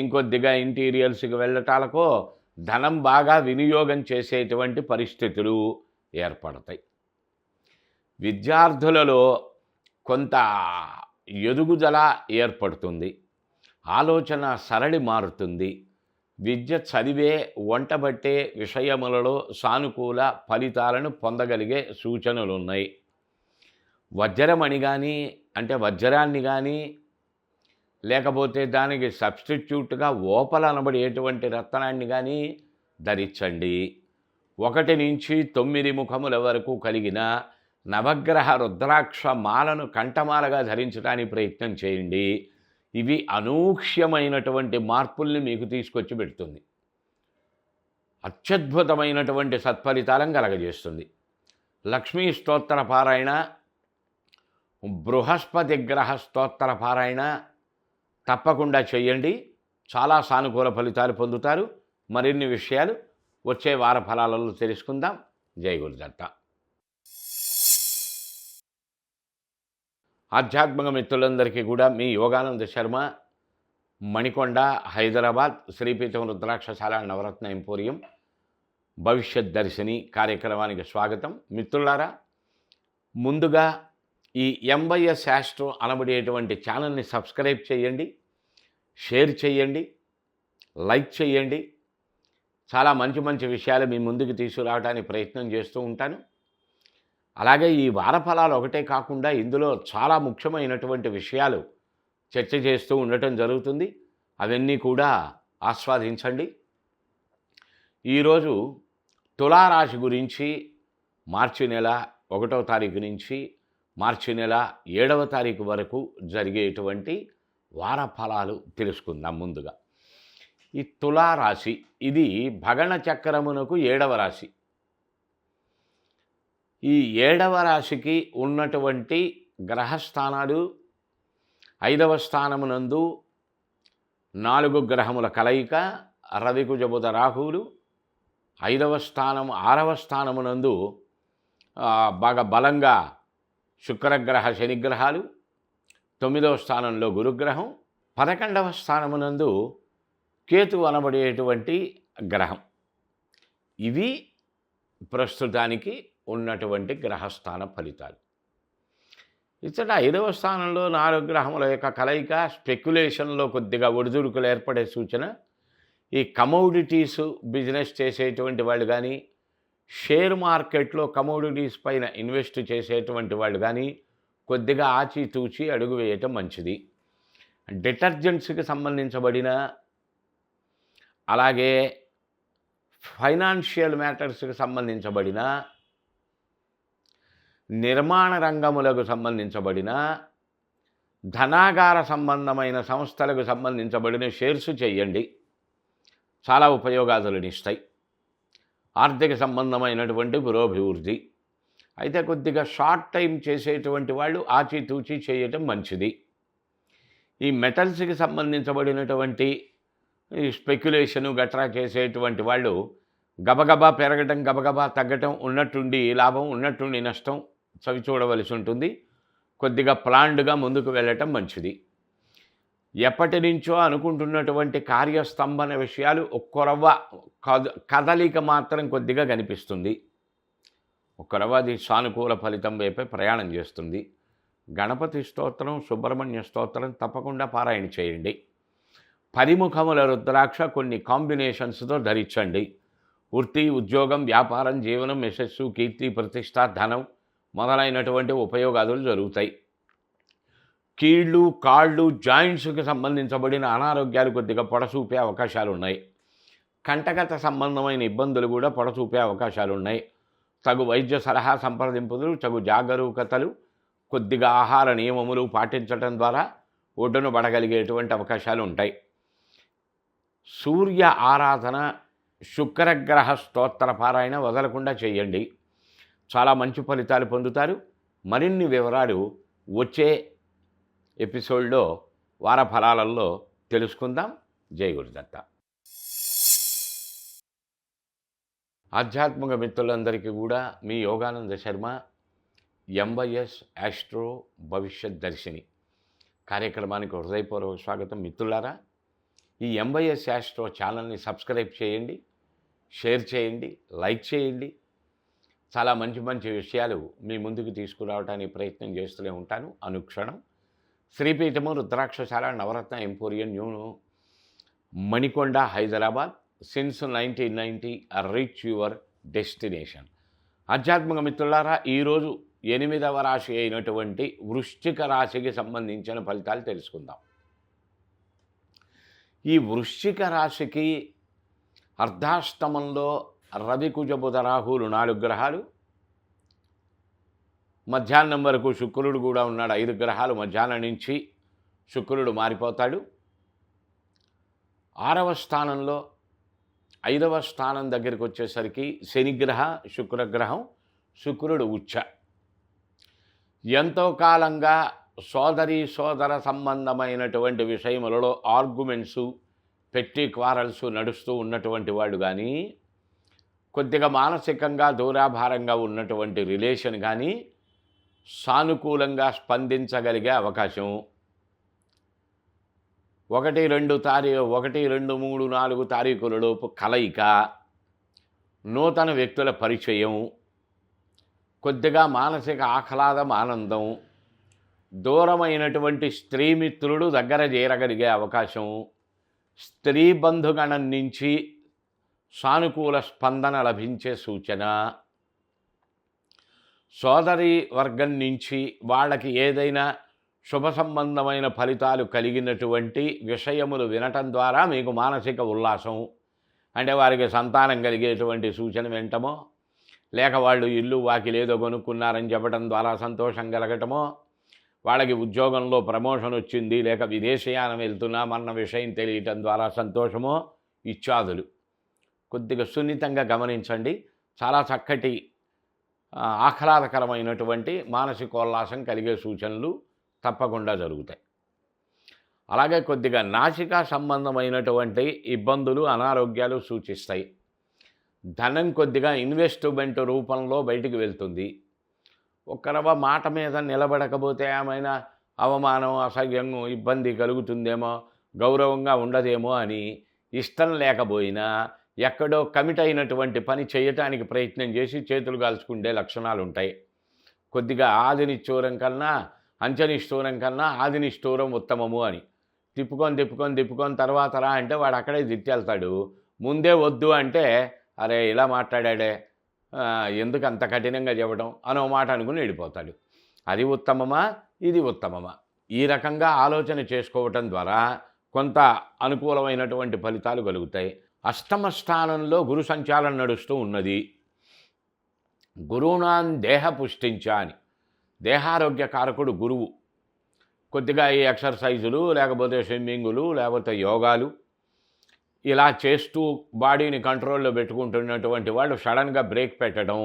ఇంకొద్దిగా ఇంటీరియర్స్కి వెళ్ళటాలకో ధనం బాగా వినియోగం చేసేటువంటి పరిస్థితులు ఏర్పడతాయి. విద్యార్థులలో కొంత ఎదుగుదల ఏర్పడుతుంది. ఆలోచన సరళి మారుతుంది. విద్య చదివే వంటబట్టే విషయములలో సానుకూల ఫలితాలను పొందగలిగే సూచనలు ఉన్నాయి. వజ్రమణి కానీ, అంటే వజ్రాన్ని కానీ, లేకపోతే దానికి సబ్స్టిట్యూట్గా ఓపల అనబడేటువంటి రత్నాన్ని కానీ ధరించండి. 1 నుంచి 9 ముఖముల వరకు కలిగిన నవగ్రహ రుద్రాక్ష మాలను కంఠమాలగా ధరించడానికి ప్రయత్నం చేయండి. ఇవి అనూహ్యమైనటువంటి మార్పుల్ని మీకు తీసుకొచ్చి పెడుతుంది. అత్యద్భుతమైనటువంటి సత్ఫలితాలను కలగజేస్తుంది. లక్ష్మీ స్తోత్ర పారాయణ, బృహస్పతి గ్రహ స్తోత్ర పారాయణ తప్పకుండా చేయండి. చాలా సానుకూల ఫలితాలు పొందుతారు. మరిన్ని విషయాలు వచ్చే వార ఫలాలలో తెలుసుకుందాం. జై గురుదత్త. ఆధ్యాత్మిక మిత్రులందరికీ కూడా మీ యోగానంద శర్మ, మణికొండ, హైదరాబాద్, శ్రీపీఠం రుద్రాక్షశాల నవరత్న ఎంపోరియం భవిష్యత్ దర్శిని కార్యక్రమానికి స్వాగతం. మిత్రులారా, ముందుగా ఈ ఎంవైఎస్ ఆస్ట్రో అనబడేటువంటి ఛానల్ని సబ్స్క్రైబ్ చేయండి, షేర్ చేయండి, లైక్ చేయండి. చాలా మంచి మంచి విషయాలు మీ ముందుకు తీసుకురావడానికి ప్రయత్నం చేస్తూ ఉంటాను. అలాగే ఈ వార ఫలాలు ఒకటే కాకుండా ఇందులో చాలా ముఖ్యమైనటువంటి విషయాలు చర్చ చేస్తూ ఉండటం జరుగుతుంది. అవన్నీ కూడా ఆస్వాదించండి. ఈరోజు తులారాశి గురించి మార్చి నెల 1వ తారీఖు నుంచి మార్చి నెల 7వ తారీఖు వరకు జరిగేటువంటి వార ఫలాలు తెలుసుకుందాం. ముందుగా ఈ తులారాశి, ఇది భగణ చక్రమునకు 7వ రాశి. ఈ 7వ రాశికి ఉన్నటువంటి గ్రహస్థానాలు 5వ స్థానమునందు 4 గ్రహముల కలయిక, రవి కుజ బుధ రాహువులు. 5వ స్థానం 6వ స్థానమునందు బాగా బలంగా శుక్రగ్రహ శనిగ్రహాలు. 9వ స్థానంలో గురుగ్రహం. 11వ స్థానమునందు కేతు అనబడేటువంటి గ్రహం. ఇవి ప్రస్తుతానికి ఉన్నటువంటి గ్రహస్థాన ఫలితాలు. ఇచ్చట 5వ స్థానంలో 4 గ్రహముల యొక్క కలయిక స్పెక్యులేషన్లో కొద్దిగా ఒడిదుడుకులు ఏర్పడే సూచన. ఈ కమోడిటీస్ బిజినెస్ చేసేటువంటి వాళ్ళు కానీ, షేర్ మార్కెట్లో కమోడిటీస్ పైన ఇన్వెస్ట్ చేసేటువంటి వాళ్ళు కానీ కొద్దిగా ఆచితూచి అడుగు వేయటం మంచిది. డిటర్జెంట్స్కి సంబంధించబడిన, అలాగే ఫైనాన్షియల్ మ్యాటర్స్కి సంబంధించబడిన, నిర్మాణ రంగములకు సంబంధించబడిన, ధనాగార సంబంధమైన సంస్థలకు సంబంధించబడిన షేర్స్ చేయండి. చాలా ఉపయోగాదులనిస్తాయి. ఆర్థిక సంబంధమైనటువంటి పురోభివృద్ధి. అయితే కొద్దిగా షార్ట్ టైం చేసేటువంటి వాళ్ళు ఆచితూచి చేయటం మంచిది. ఈ మెటల్స్కి సంబంధించబడినటువంటి ఈ స్పెక్యులేషను గట్రా చేసేటువంటి వాళ్ళు గబగబా పెరగటం, గబగబా తగ్గటం, ఉన్నట్టుండి లాభం, ఉన్నట్టుండి నష్టం చవి చూడవలసి ఉంటుంది. కొద్దిగా ప్లాన్డ్గా ముందుకు వెళ్ళటం మంచిది. ఎప్పటి నుంచో అనుకుంటున్నటువంటి కార్యస్తంభన విషయాలు ఒక్కరవ్వ కదలిక మాత్రం కొద్దిగా కనిపిస్తుంది. ఒక్కరవ్వ అది సానుకూల ఫలితం వైపే ప్రయాణం చేస్తుంది. గణపతి స్తోత్రం, సుబ్రహ్మణ్య స్తోత్రం తప్పకుండా పారాయణ చేయండి. 10 ముఖముల రుద్రాక్ష కొన్ని కాంబినేషన్స్తో ధరించండి. వృత్తి, ఉద్యోగం, వ్యాపారం, జీవనం, యశస్సు, కీర్తి, ప్రతిష్ట, ధనం మొదలైనటువంటి ఉపయోగాలు జరుగుతాయి. కీళ్ళు, కాళ్ళు, జాయింట్స్కి సంబంధించబడిన అనారోగ్యాలు కొద్దిగా పొడసూపే అవకాశాలు ఉన్నాయి. కంటగత సంబంధమైన ఇబ్బందులు కూడా పొడసూపే అవకాశాలు ఉన్నాయి. తగు వైద్య సలహా సంప్రదింపులు, తగు జాగరూకతలు, కొద్దిగా ఆహార నియమములు పాటించడం ద్వారా ఒడ్డున పడగలిగేటువంటి అవకాశాలు ఉంటాయి. సూర్య ఆరాధన, శుక్రగ్రహ స్తోత్ర పారాయణ వదలకుండా చేయండి. చాలా మంచి ఫలితాలు పొందుతారు. మరిన్ని వివరాలు వచ్చే ఎపిసోడ్లో వార ఫలాలలో తెలుసుకుందాం. జై గురుదత్త. ఆధ్యాత్మిక మిత్రులందరికీ కూడా మీ యోగానంద శర్మ, ఎంవైఎస్ ఆస్ట్రో భవిష్యత్ దర్శిని కార్యక్రమానికి హృదయపూర్వక స్వాగతం. మిత్రులారా, ఈ ఎంవైఎస్ ఆస్ట్రో ఛానల్ని సబ్స్క్రైబ్ చేయండి, షేర్ చేయండి, లైక్ చేయండి. చాలా మంచి మంచి విషయాలు మీ ముందుకు తీసుకురావడానికి ప్రయత్నం చేస్తూనే ఉంటాను అనుక్షణం. Sripeetham Rudrakshashala Navaratna emporium, new Manikonda, Hyderabad. Since 1990 reach your destination. ఆధ్యాత్మిక మిత్రులారా, ఈరోజు 8వ రాశి అయినటువంటి వృశ్చిక రాశికి సంబంధించిన ఫలితాలు తెలుసుకుందాం. ఈ వృశ్చిక రాశికి అర్ధాష్టమంలో రవి కుజ బుధ రాహువులు 4 గ్రహాలు, మధ్యాహ్నం వరకు శుక్రుడు కూడా ఉన్నాడు. 5 గ్రహాలు మధ్యాహ్నం నుంచి శుక్రుడు మారిపోతాడు. 6వ స్థానంలో 5వ స్థానం దగ్గరికి వచ్చేసరికి శనిగ్రహ శుక్రగ్రహం, శుక్రుడు ఉచ్చ. ఎంతో కాలంగా సోదర సంబంధమైనటువంటి విషయములలో ఆర్గ్యుమెంట్సు, పెట్టి క్వారల్స్ నడుస్తూ ఉన్నటువంటి వాడు కానీ, కొద్దిగా మానసికంగా దూరాభారంగా ఉన్నటువంటి రిలేషన్ కానీ సానుకూలంగా స్పందించగలిగే అవకాశం 1, 2, 3, 4 తారీఖులలోపు కలయిక, నూతన వ్యక్తుల పరిచయం, కొద్దిగా మానసిక ఆహ్లాదం, ఆనందం, దూరమైనటువంటి స్త్రీమిత్రుడు దగ్గర చేరగలిగే అవకాశం, స్త్రీ బంధుగణం నుంచి సానుకూల స్పందన లభించే సూచన, సోదరి వర్గం నుంచి వాళ్ళకి ఏదైనా శుభ సంబంధమైన ఫలితాలు కలిగినటువంటి విషయములు వినటం ద్వారా మీకు మానసిక ఉల్లాసం, అంటే వారికి సంతానం కలిగేటువంటి సూచన వినటమో, లేక వాళ్ళు ఇల్లు వాకిలేదో కొనుక్కున్నారని చెప్పడం ద్వారా సంతోషం కలగటమో, వాళ్ళకి ఉద్యోగంలో ప్రమోషన్ వచ్చింది లేక విదేశయానం వెళ్తున్నామన్న విషయం తెలియటం ద్వారా సంతోషమో ఇత్యాదులు కొద్దిగా సున్నితంగా గమనించండి. చాలా చక్కటి ఆహ్లాదకరమైనటువంటి మానసికోల్లాసం కలిగే సూచనలు తప్పకుండా జరుగుతాయి. అలాగే కొద్దిగా నాసికా సంబంధమైనటువంటి ఇబ్బందులు, అనారోగ్యాలు సూచిస్తాయి. ధనం కొద్దిగా ఇన్వెస్ట్మెంట్ రూపంలో బయటికి వెళ్తుంది. ఒక్కరవ మాట మీద నిలబడకపోతే ఏమైనా అవమానం, అసహ్యం, ఇబ్బంది కలుగుతుందేమో, గౌరవంగా ఉండదేమో అని ఇష్టం లేకపోయినా ఎక్కడో కమిట్ అయినటువంటి పని చేయటానికి ప్రయత్నం చేసి చేతులు కాల్చుకుండే లక్షణాలు ఉంటాయి. కొద్దిగా ఆదినిష్ఠూరం కన్నా అంచనిష్ఠూరం కన్నా ఆదినిష్ఠూరం ఉత్తమము అని తిప్పుకొని తర్వాత రా అంటే వాడు అక్కడే దిట్టెళ్తాడు. ముందే వద్దు అంటే అరే ఇలా మాట్లాడాడే, ఎందుకు అంత కఠినంగా చెప్పడం అనో మాట అనుకుని వెళ్ళిపోతాడు. అది ఉత్తమమా, ఇది ఉత్తమమా? ఈ రకంగా ఆలోచన చేసుకోవటం ద్వారా కొంత అనుకూలమైనటువంటి ఫలితాలు కలుగుతాయి. అష్టమ స్థానంలో గురు సంచారం నడుస్తూ ఉన్నది. గురువునాన్ దేహ పుష్టించా అని, దేహారోగ్య కారకుడు గురువు. కొద్దిగా ఈ ఎక్సర్సైజులు లేకపోతే స్విమ్మింగులు లేకపోతే యోగాలు ఇలా చేస్తూ బాడీని కంట్రోల్లో పెట్టుకుంటున్నటువంటి వాళ్ళు సడన్గా బ్రేక్ పెట్టడం,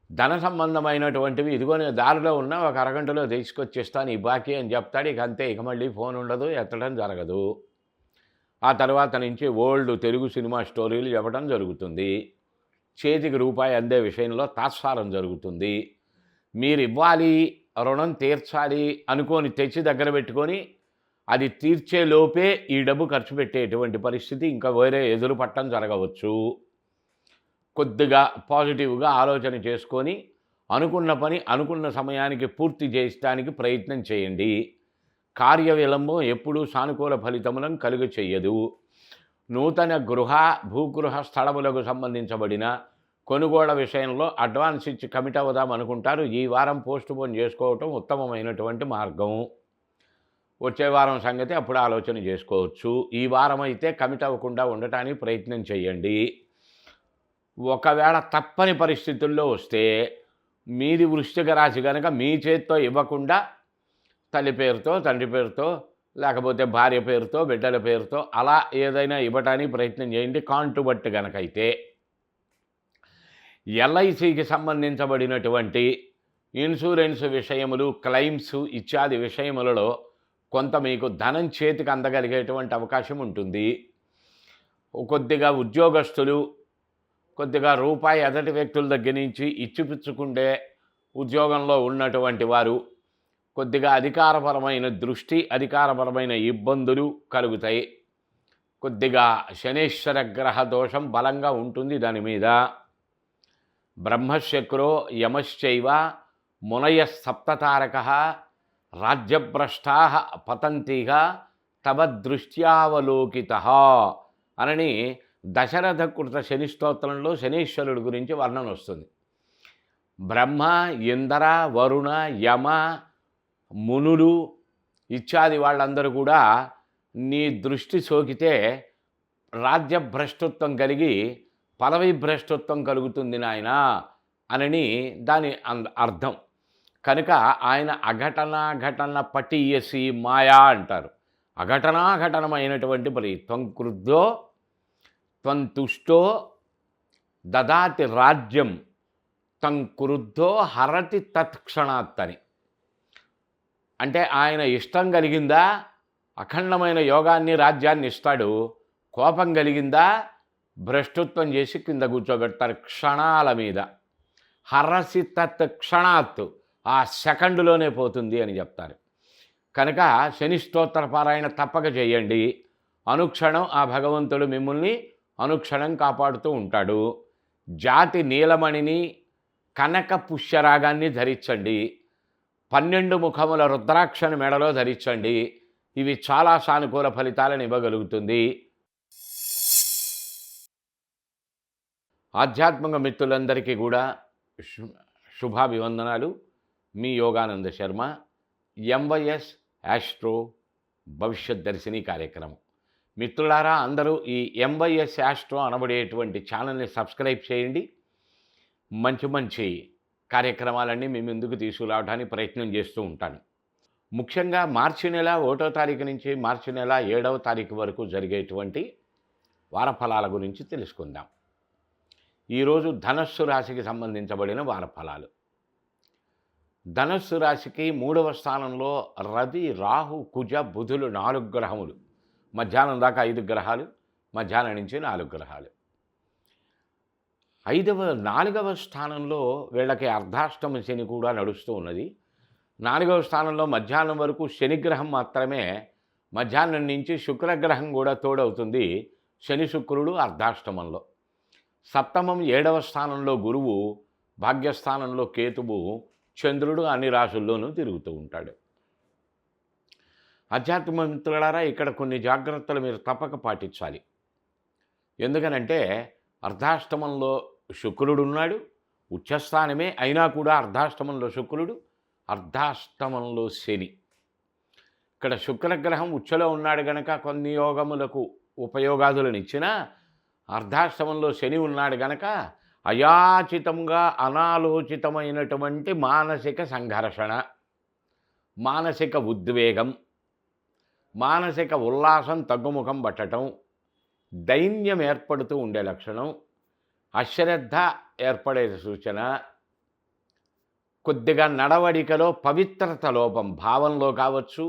ధన సంబంధమైనటువంటివి ఇదిగోనే దారిలో ఉన్న ఒక అరగంటలో తీసుకొచ్చేస్తాను ఈ బాకీ అని చెప్తాడు. ఇక అంతే, ఇక మళ్ళీ ఫోన్ ఉండదు, ఎత్తడం జరగదు. ఆ తర్వాత నుంచి ఓల్డ్ తెలుగు సినిమా స్టోరీలు చెప్పడం జరుగుతుంది. చేతికి రూపాయి అందే విషయంలో తాత్సారం జరుగుతుంది. మీరు ఇవ్వాలి, రుణం తీర్చాలి అనుకొని తెచ్చి దగ్గర పెట్టుకొని అది తీర్చే లోపే ఈ డబ్బు ఖర్చు పెట్టేటువంటి పరిస్థితి ఇంకా వేరే ఎదురు పట్టడం జరగవచ్చు. కొద్దిగా పాజిటివ్గా ఆలోచన చేసుకొని అనుకున్న పని అనుకున్న సమయానికి పూర్తి చేయడానికి ప్రయత్నం చేయండి. కార్య విలంబం ఎప్పుడూ సానుకూల ఫలితములను కలుగ చెయ్యదు. నూతన భూగృహ స్థలములకు సంబంధించబడిన కొనుగోళ్ల విషయంలో అడ్వాన్స్ ఇచ్చి కమిట్ అవుదాం అనుకుంటారు. ఈ వారం పోస్ట్ పోన్ చేసుకోవటం ఉత్తమమైనటువంటి మార్గం. వచ్చే వారం సంగతి అప్పుడు ఆలోచన చేసుకోవచ్చు. ఈ వారం అయితే కమిట్ అవ్వకుండా ఉండటానికి ప్రయత్నం చేయండి. ఒకవేళ తప్పని పరిస్థితుల్లో వస్తే మీది వృశ్చిక రాశి కనుక మీ చేత్తో ఇవ్వకుండా తల్లి పేరుతో, తండ్రి పేరుతో, లేకపోతే భార్య పేరుతో, బిడ్డల పేరుతో అలా ఏదైనా ఇవ్వటానికి ప్రయత్నం చేయండి. కాంటుబట్టు కనుకైతే ఎల్ఐసికి సంబంధించబడినటువంటి ఇన్సూరెన్స్ విషయములు, క్లెయిమ్స్ ఇత్యాది విషయములలో కొంత మీకు ధనం చేతికి అందగలిగేటువంటి అవకాశం ఉంటుంది. కొద్దిగా ఉద్యోగస్తులు కొద్దిగా రూపాయి ఎదటి వ్యక్తుల దగ్గర నుంచి ఇచ్చిపుచ్చుకుండే ఉద్యోగంలో ఉన్నటువంటి వారు కొద్దిగా అధికారపరమైన దృష్టి, అధికారపరమైన ఇబ్బందులు కలుగుతాయి. కొద్దిగా శనేశ్వర గ్రహ దోషం బలంగా ఉంటుంది దాని మీద. బ్రహ్మశక్రో యమశ్చైవ మునయ సప్తతారక రాజ్యభ్రష్టా పతంతిగా తవ దృష్ట్యావలోకిత అనని దశరథ కృత శని స్తోత్రంలో శనీశ్వరుడు గురించి వర్ణన వస్తుంది. బ్రహ్మ, ఇంద్ర, వరుణ, యమ, మునులు ఇత్యాది వాళ్ళందరూ కూడా నీ దృష్టి సోకితే రాజ్యభ్రష్టత్వం కలిగి పదవి భ్రష్టత్వం కలుగుతుంది నాయన. అనని దాని అర్థం. కనుక ఆయన అఘటన పటీయసి మాయా అంటారు. అఘటనాఘటనమైనటువంటి మరి త్వం క్రుద్ధో త్వం తుష్టో దదాతి రాజ్యం తం క్రుద్ధో హరతి తత్క్షణాత్ అని. అంటే ఆయన ఇష్టం కలిగిందా అఖండమైన యోగాన్ని రాజ్యాన్ని ఇస్తాడు, కోపం కలిగిందా భ్రష్టత్వం చేసి కింద కూర్చోబెడతారు క్షణాల మీద. హరసి తత్ క్షణాత్, ఆ సెకండులోనే పోతుంది అని చెప్తారు. కనుక శని స్తోత్ర పారాయణ తప్పక చేయండి. అనుక్షణం ఆ భగవంతుడు మిమ్మల్ని అనుక్షణం కాపాడుతూ ఉంటాడు. జాతి నీలమణిని కనక పుష్యరాగాన్ని ధరించండి. 12 ముఖముల రుద్రాక్షను మెడలో ధరించండి. ఇవి చాలా సానుకూల ఫలితాలను ఇవ్వగలుగుతుంది. ఆధ్యాత్మిక మిత్రులందరికీ కూడా శుభాభివందనాలు. మీ యోగానంద శర్మ, ఎంవైఎస్ యాస్ట్రో భవిష్యత్ దర్శిని కార్యక్రమం. మిత్రులారా, అందరూ ఈ ఎంవైఎస్ యాస్ట్రో అనబడేటువంటి ఛానల్ని సబ్స్క్రైబ్ చేయండి. మంచి మంచి కార్యక్రమాలన్నీ మీ ముందుకు తీసుకురావడానికి ప్రయత్నం చేస్తూ ఉంటాను. ముఖ్యంగా మార్చి నెల 1వ తారీఖు నుంచి మార్చి నెల 7వ తారీఖు వరకు జరిగేటువంటి వారఫలాల గురించి తెలుసుకుందాం. ఈరోజు ధనస్సు రాశికి సంబంధించబడిన వారఫలాలు. ధనస్సు రాశికి 3వ స్థానంలో రవి, రాహు, కుజ, బుధులు 4 గ్రహములు. మధ్యాహ్నం దాకా 5 గ్రహాలు, మధ్యాహ్నం నుంచి 4 గ్రహాలు. 4వ స్థానంలో వీళ్ళకి అర్ధాష్టమ శని కూడా నడుస్తూ ఉన్నది. 4వ స్థానంలో మధ్యాహ్నం వరకు శనిగ్రహం మాత్రమే, మధ్యాహ్నం నుంచి శుక్రగ్రహం కూడా తోడవుతుంది. శని శుక్రుడు అర్ధాష్టమంలో. సప్తమం 7వ స్థానంలో గురువు, భాగ్యస్థానంలో కేతువు, చంద్రుడు అన్ని రాశుల్లోనూ తిరుగుతూ ఉంటాడు. ఆధ్యాత్మిక మిత్రులారా, ఇక్కడ కొన్ని జాగ్రత్తలు మీరు తప్పక పాటించాలి. ఎందుకనంటే అర్ధాష్టమంలో శుక్రుడు ఉన్నాడు, ఉచ్చస్థానమే అయినా కూడా అర్ధాష్టమంలో శుక్రుడు, అర్ధాష్టమంలో శని. ఇక్కడ శుక్రగ్రహం ఉచ్చలో ఉన్నాడు గనక కొన్ని యోగములకు ఉపయోగాదులను ఇచ్చినా, అర్ధాష్టమంలో శని ఉన్నాడు గనక అయాచితంగా అనాలోచితమైనటువంటి మానసిక సంఘర్షణ, మానసిక ఉద్వేగం, మానసిక ఉల్లాసం తగ్గుముఖం పట్టడం, దైన్యం ఏర్పడుతూ ఉండే లక్షణం, అశ్రద్ధ ఏర్పడే సూచన, కొద్దిగా నడవడికలో పవిత్రత లోపం, భావంలో కావచ్చు,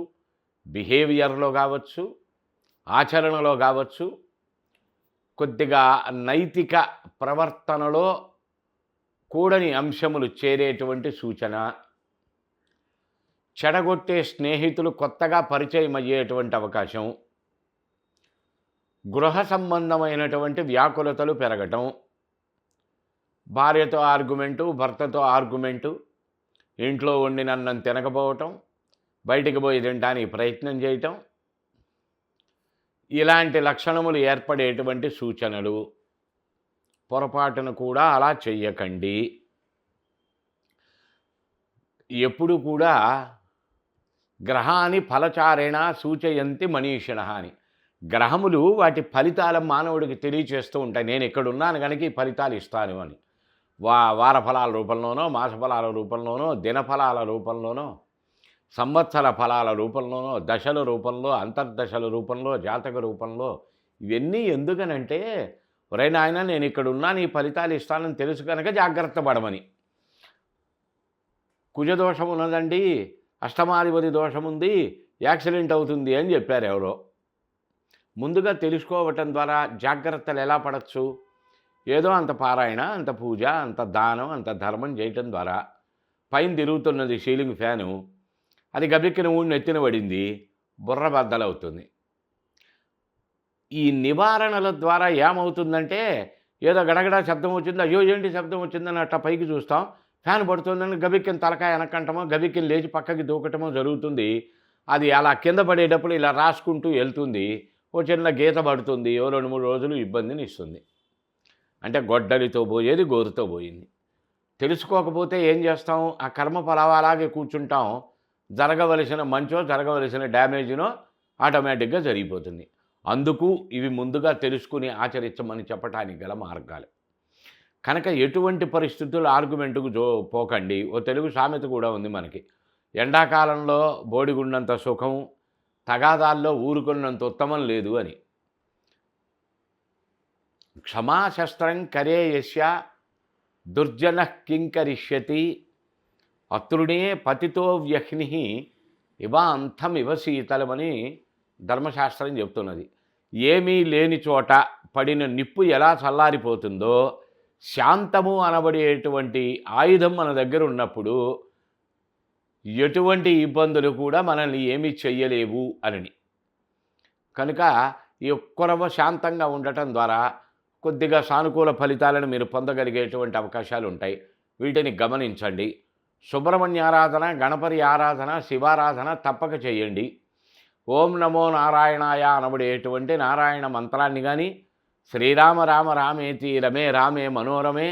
బిహేవియర్లో కావచ్చు, ఆచరణలో కావచ్చు, కొద్దిగా నైతిక ప్రవర్తనలో కూడని అంశములు చేరేటువంటి సూచన, చెడగొట్టే స్నేహితులు కొత్తగా పరిచయం అయ్యేటువంటి అవకాశం, గృహ సంబంధమైనటువంటి వ్యాకులతలు పెరగటం, భార్యతో ఆర్గ్యుమెంటు, భర్తతో ఆర్గ్యుమెంటు, ఇంట్లో వండినన్నం తినకపోవటం, బయటికి పోయి తినడానికి ప్రయత్నం చేయటం, ఇలాంటి లక్షణములు ఏర్పడేటువంటి సూచనలు. పొరపాటును కూడా అలా చెయ్యకండి. ఎప్పుడు కూడా గ్రహాన్ని ఫలచారేణ సూచయంతి మనీషిణ అని, గ్రహములు వాటి ఫలితాల మానవుడికి తెలియచేస్తూ ఉంటాయి. నేను ఇక్కడున్నాను కనుక ఈ ఫలితాలు ఇస్తాను అని. వారఫలాల రూపంలోనో, మాసఫలాల రూపంలోనో, దినఫలాల రూపంలోనో, సంవత్సర ఫలాల రూపంలోనో, దశల రూపంలో, అంతర్దశల రూపంలో, జాతక రూపంలో. ఇవన్నీ ఎందుకనంటే, ఒరే నాయన నేను ఇక్కడ ఉన్నాను ఈ ఫలితాలు ఇస్తానని తెలుసు కనుక జాగ్రత్త పడమని. కుజదోషం ఉన్నదండి, అష్టమాధిపతి దోషం ఉంది, యాక్సిడెంట్ అవుతుంది అని చెప్పారు ఎవరో. ముందుగా తెలుసుకోవటం ద్వారా జాగ్రత్తలు ఎలా పడచ్చు? ఏదో అంత పారాయణ, అంత పూజ, అంత దానం, అంత ధర్మం చేయటం ద్వారా పైన తిరుగుతున్నది సీలింగ్ ఫ్యాను, అది గబిక్కిన ఊడిని ఎత్తిన పడింది, బుర్ర బద్దలవుతుంది. ఈ నివారణల ద్వారా ఏమవుతుందంటే, ఏదో గడగడ శబ్దం వచ్చింది, అయ్యో ఏంటి శబ్దం వచ్చిందని అట్లా పైకి చూస్తాం, ఫ్యాన్ పడుతుందని గబిక్కిన తలకాయ వెనకంటమో, గబిక్కిన లేచి పక్కకి దూకటమో జరుగుతుంది. అది అలా కింద పడేటప్పుడు ఇలా రాసుకుంటూ వెళ్తుంది, ఓ చిన్న గీత పడుతుంది, ఓ 2-3 రోజులు ఇబ్బందిని ఇస్తుంది. అంటే గొడ్డలితో పోయేది గోరుతో పోయింది. తెలుసుకోకపోతే ఏం చేస్తాం? ఆ కర్మఫలం అలాగే కూర్చుంటాం. జరగవలసిన మంచో జరగవలసిన డ్యామేజ్నో ఆటోమేటిక్గా జరిగిపోతుంది. అందుకు ఇవి ముందుగా తెలుసుకుని ఆచరించమని చెప్పడానికి గల మార్గాలు. కనుక ఎటువంటి పరిస్థితులు ఆర్గ్యుమెంట్కు పోకండి. ఓ తెలుగు సామెత కూడా ఉంది మనకి. ఎండాకాలంలో బోడిగుండంత సుఖం, తగాదాల్లో ఊరుకున్నంత ఉత్తమం లేదు అని. క్షమాశస్త్రం కరే యస్య దుర్జనః కింకరిష్యతి అతృణే పతితో వ్యహ్ని ఇవాంతమివ శీతలమని ధర్మశాస్త్రం చెప్తున్నది. ఏమీ లేని చోట పడిన నిప్పు ఎలా చల్లారిపోతుందో, శాంతము అనబడేటువంటి ఆయుధం మన దగ్గర ఉన్నప్పుడు ఎటువంటి ఇబ్బందులు కూడా మనల్ని ఏమీ చెయ్యలేవు అని. కనుక ఈ ఒక్కరవ శాంతంగా ఉండటం ద్వారా కొద్దిగా సానుకూల ఫలితాలను మీరు పొందగలిగేటువంటి అవకాశాలు ఉంటాయి. వీటిని గమనించండి. సుబ్రహ్మణ్యారాధన, గణపతి ఆరాధన, శివారాధన తప్పక చేయండి. ఓం నమో నారాయణాయ అనబడేటువంటి నారాయణ మంత్రాన్ని కానీ, శ్రీరామ రామ రామేతి రమే రామే మనోరమే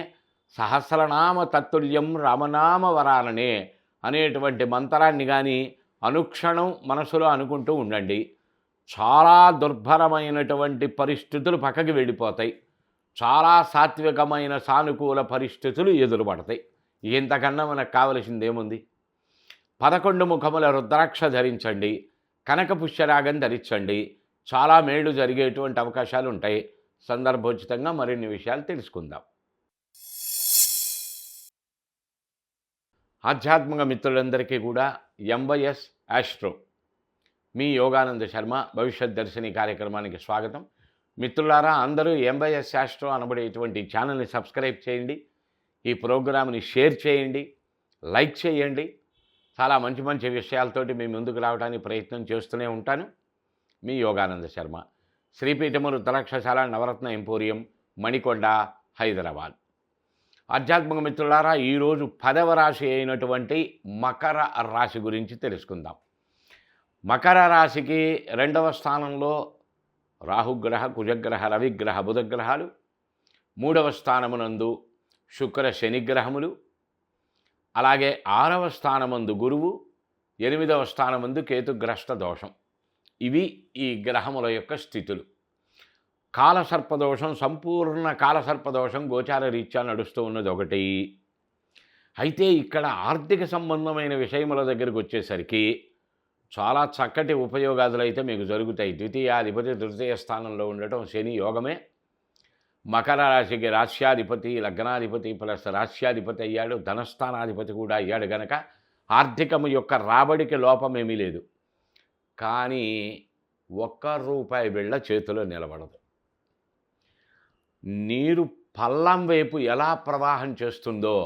సహస్రనామ తత్తుల్యం రామనామ వరాననే అనేటువంటి మంత్రాన్ని కానీ అనుక్షణం మనసులో అనుకుంటూ ఉండండి. చాలా దుర్భరమైనటువంటి పరిస్థితులు పక్కకి వెళ్ళిపోతాయి. చాలా సాత్వికమైన సానుకూల పరిస్థితులు ఎదురుపడతాయి. ఇంతకన్నా మనకు కావలసిందేముంది? 11 ముఖముల రుద్రాక్ష ధరించండి, కనక పుష్యరాగం ధరించండి. చాలా మేళ్ళు జరిగేటువంటి అవకాశాలు ఉంటాయి. సందర్భోచితంగా మరిన్ని విషయాలు తెలుసుకుందాం. ఆధ్యాత్మిక మిత్రులందరికీ కూడా ఎంవైఎస్ ఆస్ట్రో మీ యోగానంద శర్మ భవిష్యత్ దర్శిని కార్యక్రమానికి స్వాగతం. మిత్రులారా, అందరూ ఎంవైఎస్ ఆస్ట్రో అనబడేటువంటి ఛానల్ని సబ్స్క్రైబ్ చేయండి. ఈ ప్రోగ్రామ్ని షేర్ చేయండి, లైక్ చేయండి. చాలా మంచి మంచి విషయాలతోటి మీ ముందుకు రావడానికి ప్రయత్నం చేస్తూనే ఉంటాను. మీ యోగానంద శర్మ, శ్రీపీఠము రుద్రాక్షశాల నవరత్న ఎంపోరియం, మణికొండ, హైదరాబాద్. ఆధ్యాత్మిక మిత్రులారా, ఈరోజు 10వ రాశి అయినటువంటి మకర రాశి గురించి తెలుసుకుందాం. మకర రాశికి 2వ స్థానంలో రాహుగ్రహ, కుజగ్రహ, రవిగ్రహ, బుధగ్రహాలు. 3వ స్థానమునందు శుక్ర శనిగ్రహములు. అలాగే 6వ స్థానమందు గురువు, 8వ స్థానమందు కేతుగ్రస్త దోషం. ఇవి ఈ గ్రహముల యొక్క స్థితులు. కాలసర్పదోషం, సంపూర్ణ కాలసర్పదోషం గోచార రీత్యా నడుస్తూ ఉన్నది ఒకటి. అయితే ఇక్కడ ఆర్థిక సంబంధమైన విషయముల దగ్గరికి వచ్చేసరికి చాలా చక్కటి ఉపయోగాదులు అయితే మీకు జరుగుతాయి. ద్వితీయాధిపతి తృతీయ స్థానంలో ఉండటం శని యోగమే. మకర రాశికి రాశ్యాధిపతి, లగ్నాధిపతి ప్లస్ రాశ్యాధిపతి అయ్యాడు, ధనస్థానాధిపతి కూడా అయ్యాడు. గనక ఆర్థికము యొక్క రాబడికి లోపమేమీ లేదు. కానీ ₹1 బిళ్ళ చేతిలో నిలబడదు. నీరు పల్లం వైపు ఎలా ప్రవాహం చేస్తుందో,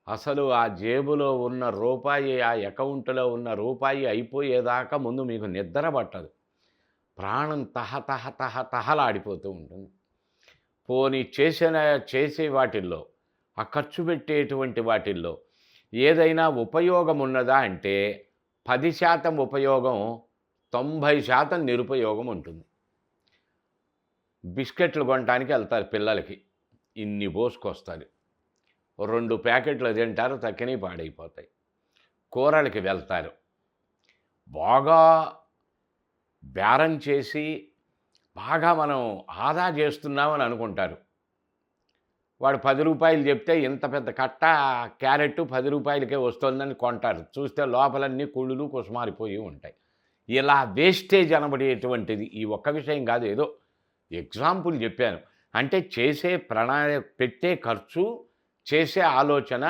అసలు ఆ జేబులో ఉన్న రూపాయి, ఆ అకౌంట్లో ఉన్న రూపాయి అయిపోయేదాకా ముందు మీకు నిద్ర పట్టదు. ప్రాణం తహలాడిపోతూ ఉంటుంది. పోనీ చేసే వాటిల్లో, ఆ ఖర్చు పెట్టేటువంటి వాటిల్లో ఏదైనా ఉపయోగం ఉన్నదా అంటే 10% ఉపయోగం, 90% నిరుపయోగం ఉంటుంది. బిస్కెట్లు కొనడానికి వెళ్తారు పిల్లలకి, ఇన్ని పోసుకొస్తారు. 2 ప్యాకెట్లు తింటారు, తక్కినవి పాడైపోతాయి. కూరలకి వెళ్తారు, బాగా బేరం చేసి బాగా మనం ఆదా చేస్తున్నామని అనుకుంటారు. వాడు ₹10 చెప్తే ఇంత పెద్ద కట్ట క్యారెట్ ₹10కే వస్తుందని కొంటారు. చూస్తే లోపలన్నీ కుళ్ళులు కుసుమారిపోయి ఉంటాయి. ఇలా వేస్టేజ్ అనబడేటువంటిది ఈ ఒక్క విషయం కాదు, ఏదో ఎగ్జాంపుల్ చెప్పాను. అంటే చేసే పెట్టే ఖర్చు, చేసే ఆలోచన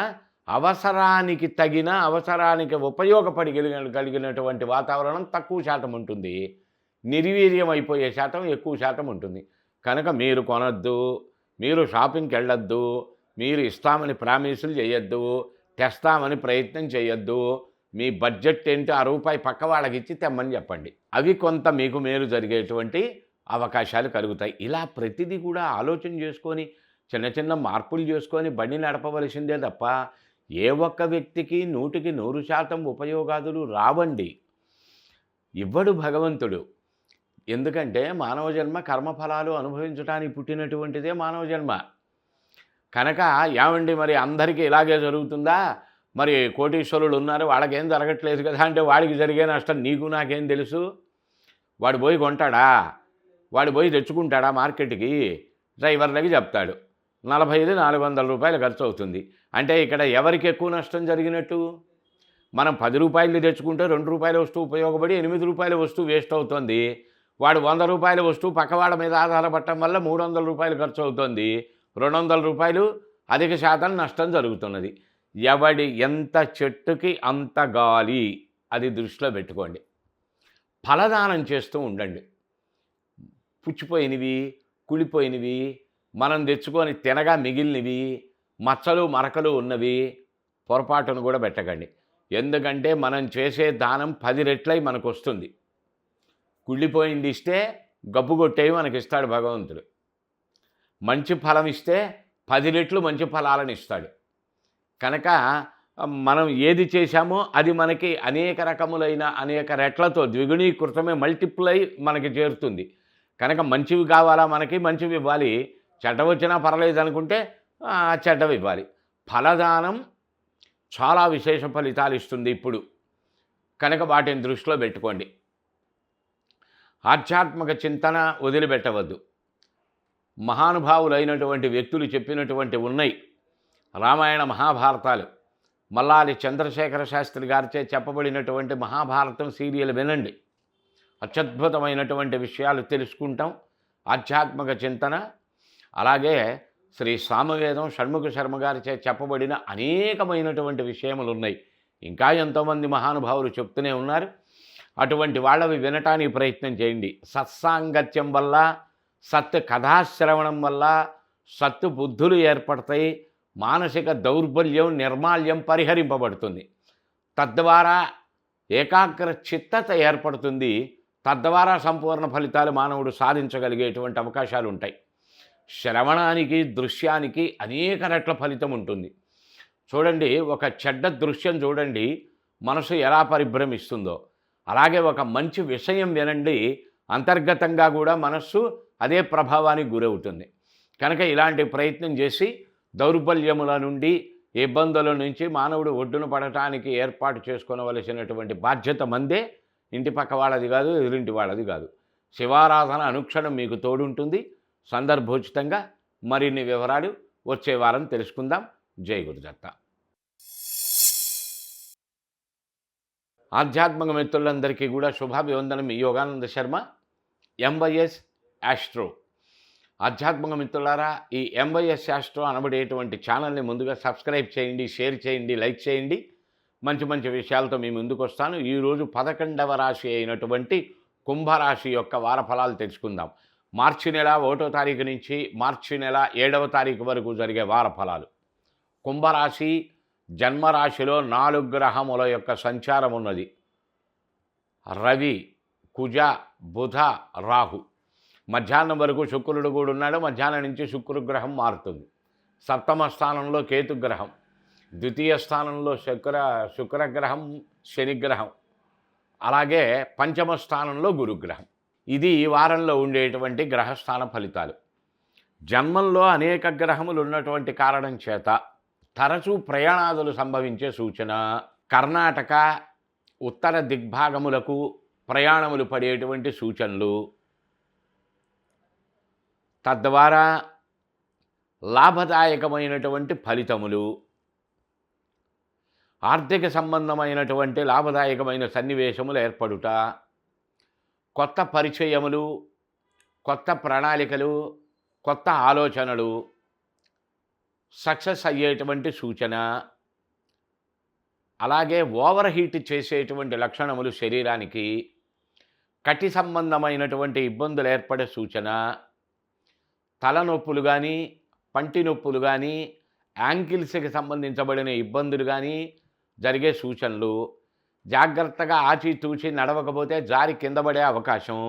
అవసరానికి తగిన, అవసరానికి కలిగినటువంటి వాతావరణం తక్కువ శాతం ఉంటుంది. నిర్వీర్యం అయిపోయే శాతం ఎక్కువ శాతం ఉంటుంది. కనుక మీరు కొనొద్దు, మీరు షాపింగ్కి వెళ్ళొద్దు, మీరు ఇస్తామని ప్రామిసులు చేయొద్దు, తెస్తామని ప్రయత్నం చేయొద్దు. మీ బడ్జెట్ ఏంటో ₹1 పక్క వాళ్ళకి ఇచ్చి తెమ్మని చెప్పండి. అవి కొంత మీకు మేలు జరిగేటువంటి అవకాశాలు కలుగుతాయి. ఇలా ప్రతిదీ కూడా ఆలోచన చేసుకొని చిన్న చిన్న మార్పులు చేసుకొని బండి నడపవలసిందే తప్ప ఏ ఒక్క వ్యక్తికి 100% ఉపయోగాదులు రావండి. ఇవ్వడు భగవంతుడు. ఎందుకంటే మానవ జన్మ కర్మఫలాలు అనుభవించడానికి పుట్టినటువంటిదే మానవ జన్మ. కనుక ఏమండి మరి అందరికీ ఇలాగే జరుగుతుందా? మరి కోటీశ్వరులు ఉన్నారు, వాళ్ళకేం జరగట్లేదు కదా అంటే వాడికి జరిగే నష్టం నీకు నాకేం తెలుసు? వాడు పోయి కొంటాడా? వాడు పోయి తెచ్చుకుంటాడా మార్కెట్కి? డ్రైవర్లకి చెప్తాడు, 45,400 ఖర్చు అవుతుంది. అంటే ఇక్కడ ఎవరికి ఎక్కువ నష్టం జరిగినట్టు? మనం రూ. 10 తెచ్చుకుంటే రూ. 2 వస్తువు ఉపయోగపడి రూ. 8 వస్తువు వేస్ట్ అవుతుంది. వాడు రూ. 100 వస్తువు పక్కవాళ్ళ మీద ఆధారపడటం వల్ల రూ. 300 ఖర్చు అవుతుంది. రూ. 200 అధిక శాతం నష్టం జరుగుతున్నది. ఎంత చెట్టుకి అంత గాలి, అది దృష్టిలో పెట్టుకోండి. ఫలదానం చేస్తూ ఉండండి. పుచ్చిపోయినవి, కుళ్ళిపోయినవి, మనం తెచ్చుకొని తినగా మిగిలినవి, మచ్చలు మరకలు ఉన్నవి పొరపాటును కూడా పెట్టకండి. ఎందుకంటే మనం చేసే దానం 10 రెట్లై మనకు వస్తుంది. కుళ్ళిపోయింది ఇస్తే గబ్బు కొట్టేవి మనకి ఇస్తాడు భగవంతుడు. మంచి ఫలం ఇస్తే 10 రెట్లు మంచి ఫలాలను ఇస్తాడు. కనుక మనం ఏది చేశామో అది మనకి అనేక రకములైన అనేక రెట్లతో ద్విగుణీకృతమే మల్టిప్లై మనకి చేరుతుంది. కనుక మంచివి కావాలా, మనకి మంచివి ఇవ్వాలి. చెడ్డ వచ్చినా పర్లేదు అనుకుంటే చెడ్డవి ఇవ్వాలి. ఫలదానం చాలా విశేష ఫలితాలు ఇస్తుంది ఇప్పుడు. కనుక వాటిని దృష్టిలో పెట్టుకోండి. ఆధ్యాత్మిక చింతన వదిలిపెట్టవద్దు. మహానుభావులైనటువంటి వ్యక్తులు చెప్పినటువంటి ఉన్నాయి. రామాయణ మహాభారతాలు, మల్లాది చంద్రశేఖర శాస్త్రి గారిచే చెప్పబడినటువంటి మహాభారతం సీరియల్ వినండి. అత్యద్భుతమైనటువంటి విషయాలు తెలుసుకుంటాం. ఆధ్యాత్మిక చింతన, అలాగే శ్రీ సామవేదం షణ్ముఖ శర్మ గారిచే చెప్పబడిన అనేకమైనటువంటి విషయములు ఉన్నాయి. ఇంకా ఎంతోమంది మహానుభావులు చెప్తూనే ఉన్నారు. అటువంటి వాళ్ళవి వినటానికి ప్రయత్నం చేయండి. సత్సాంగత్యం వల్ల, సత్ కథాశ్రవణం వల్ల సత్తు బుద్ధులు ఏర్పడతాయి. మానసిక దౌర్బల్యం, నిర్మాల్యం పరిహరింపబడుతుంది. తద్వారా ఏకాగ్ర చిత్తత ఏర్పడుతుంది. తద్వారా సంపూర్ణ ఫలితాలు మానవుడు సాధించగలిగేటువంటి అవకాశాలు ఉంటాయి. శ్రవణానికి, దృశ్యానికి అనేక రెట్ల ఫలితం ఉంటుంది. చూడండి, ఒక చెడ్డ దృశ్యం చూడండి, మనసు ఎలా పరిభ్రమిస్తుందో. అలాగే ఒక మంచి విషయం వినండి, అంతర్గతంగా కూడా మనస్సు అదే ప్రభావానికి గురవుతుంది. కనుక ఇలాంటి ప్రయత్నం చేసి దౌర్బల్యముల నుండి, ఇబ్బందుల నుంచి మానవుడు ఒడ్డున పడటానికి ఏర్పాటు చేసుకోవలసినటువంటి బాధ్యత మందే. ఇంటి పక్క వాళ్ళది కాదు, ఎదురింటి వాళ్ళది కాదు. శివారాధన అనుక్షణం మీకు తోడుంటుంది. సందర్భోచితంగా మరిన్ని వివరాలు వచ్చే వారం తెలుసుకుందాం. జై గురుదత్త. ఆధ్యాత్మిక మిత్రులందరికీ కూడా శుభాభివందనం. మీ యోగానంద శర్మ, ఎంవైఎస్ ఆస్ట్రో. ఆధ్యాత్మిక మిత్రులారా, ఈ ఎంవైఎస్ ఆస్ట్రో అనబడేటువంటి ఛానల్ని ముందుగా సబ్స్క్రైబ్ చేయండి, షేర్ చేయండి, లైక్ చేయండి. మంచి మంచి విషయాలతో మీ ముందుకు వస్తాను. ఈరోజు 11వ రాశి అయినటువంటి కుంభరాశి యొక్క వార ఫలాలు తెలుసుకుందాం. మార్చి నెల 1వ తారీఖు నుంచి మార్చి నెల 7వ తారీఖు వరకు జరిగే వార ఫలాలు. కుంభరాశి జన్మరాశిలో 4 గ్రహముల యొక్క సంచారం ఉన్నది. రవి, కుజ, బుధ, రాహు. మధ్యాహ్నం వరకు శుక్రుడు కూడా ఉన్నాడు. మధ్యాహ్నం నుంచి శుక్రగ్రహం మారుతుంది. సప్తమ స్థానంలో కేతుగ్రహం, ద్వితీయ స్థానంలో శుక్రగ్రహం, శనిగ్రహం, అలాగే పంచమ స్థానంలో గురుగ్రహం. ఇది ఈ వారంలో ఉండేటువంటి గ్రహస్థాన ఫలితాలు. జన్మంలో అనేక గ్రహములు ఉన్నటువంటి కారణం చేత తరచూ ప్రయాణాదులు సంభవించే సూచన. కర్ణాటక ఉత్తర దిగ్భాగములకు ప్రయాణములు పడేటువంటి సూచనలు. తద్వారా లాభదాయకమైనటువంటి ఫలితములు, ఆర్థిక సంబంధమైనటువంటి లాభదాయకమైన సన్నివేశములు ఏర్పడుట, కొత్త పరిచయములు, కొత్త ప్రణాళికలు, కొత్త ఆలోచనలు సక్సెస్ అయ్యేటువంటి సూచన. అలాగే ఓవర్ హీట్ చేసేటువంటి లక్షణములు శరీరానికి, కటి సంబంధమైనటువంటి ఇబ్బందులు ఏర్పడే సూచన. తలనొప్పులు కానీ, పంటి నొప్పులు కానీ, యాంకిల్స్కి సంబంధించబడిన ఇబ్బందులు కానీ జరిగే సూచనలు. జాగ్రత్తగా ఆచితూచి నడవకపోతే జారి కింద పడే అవకాశం.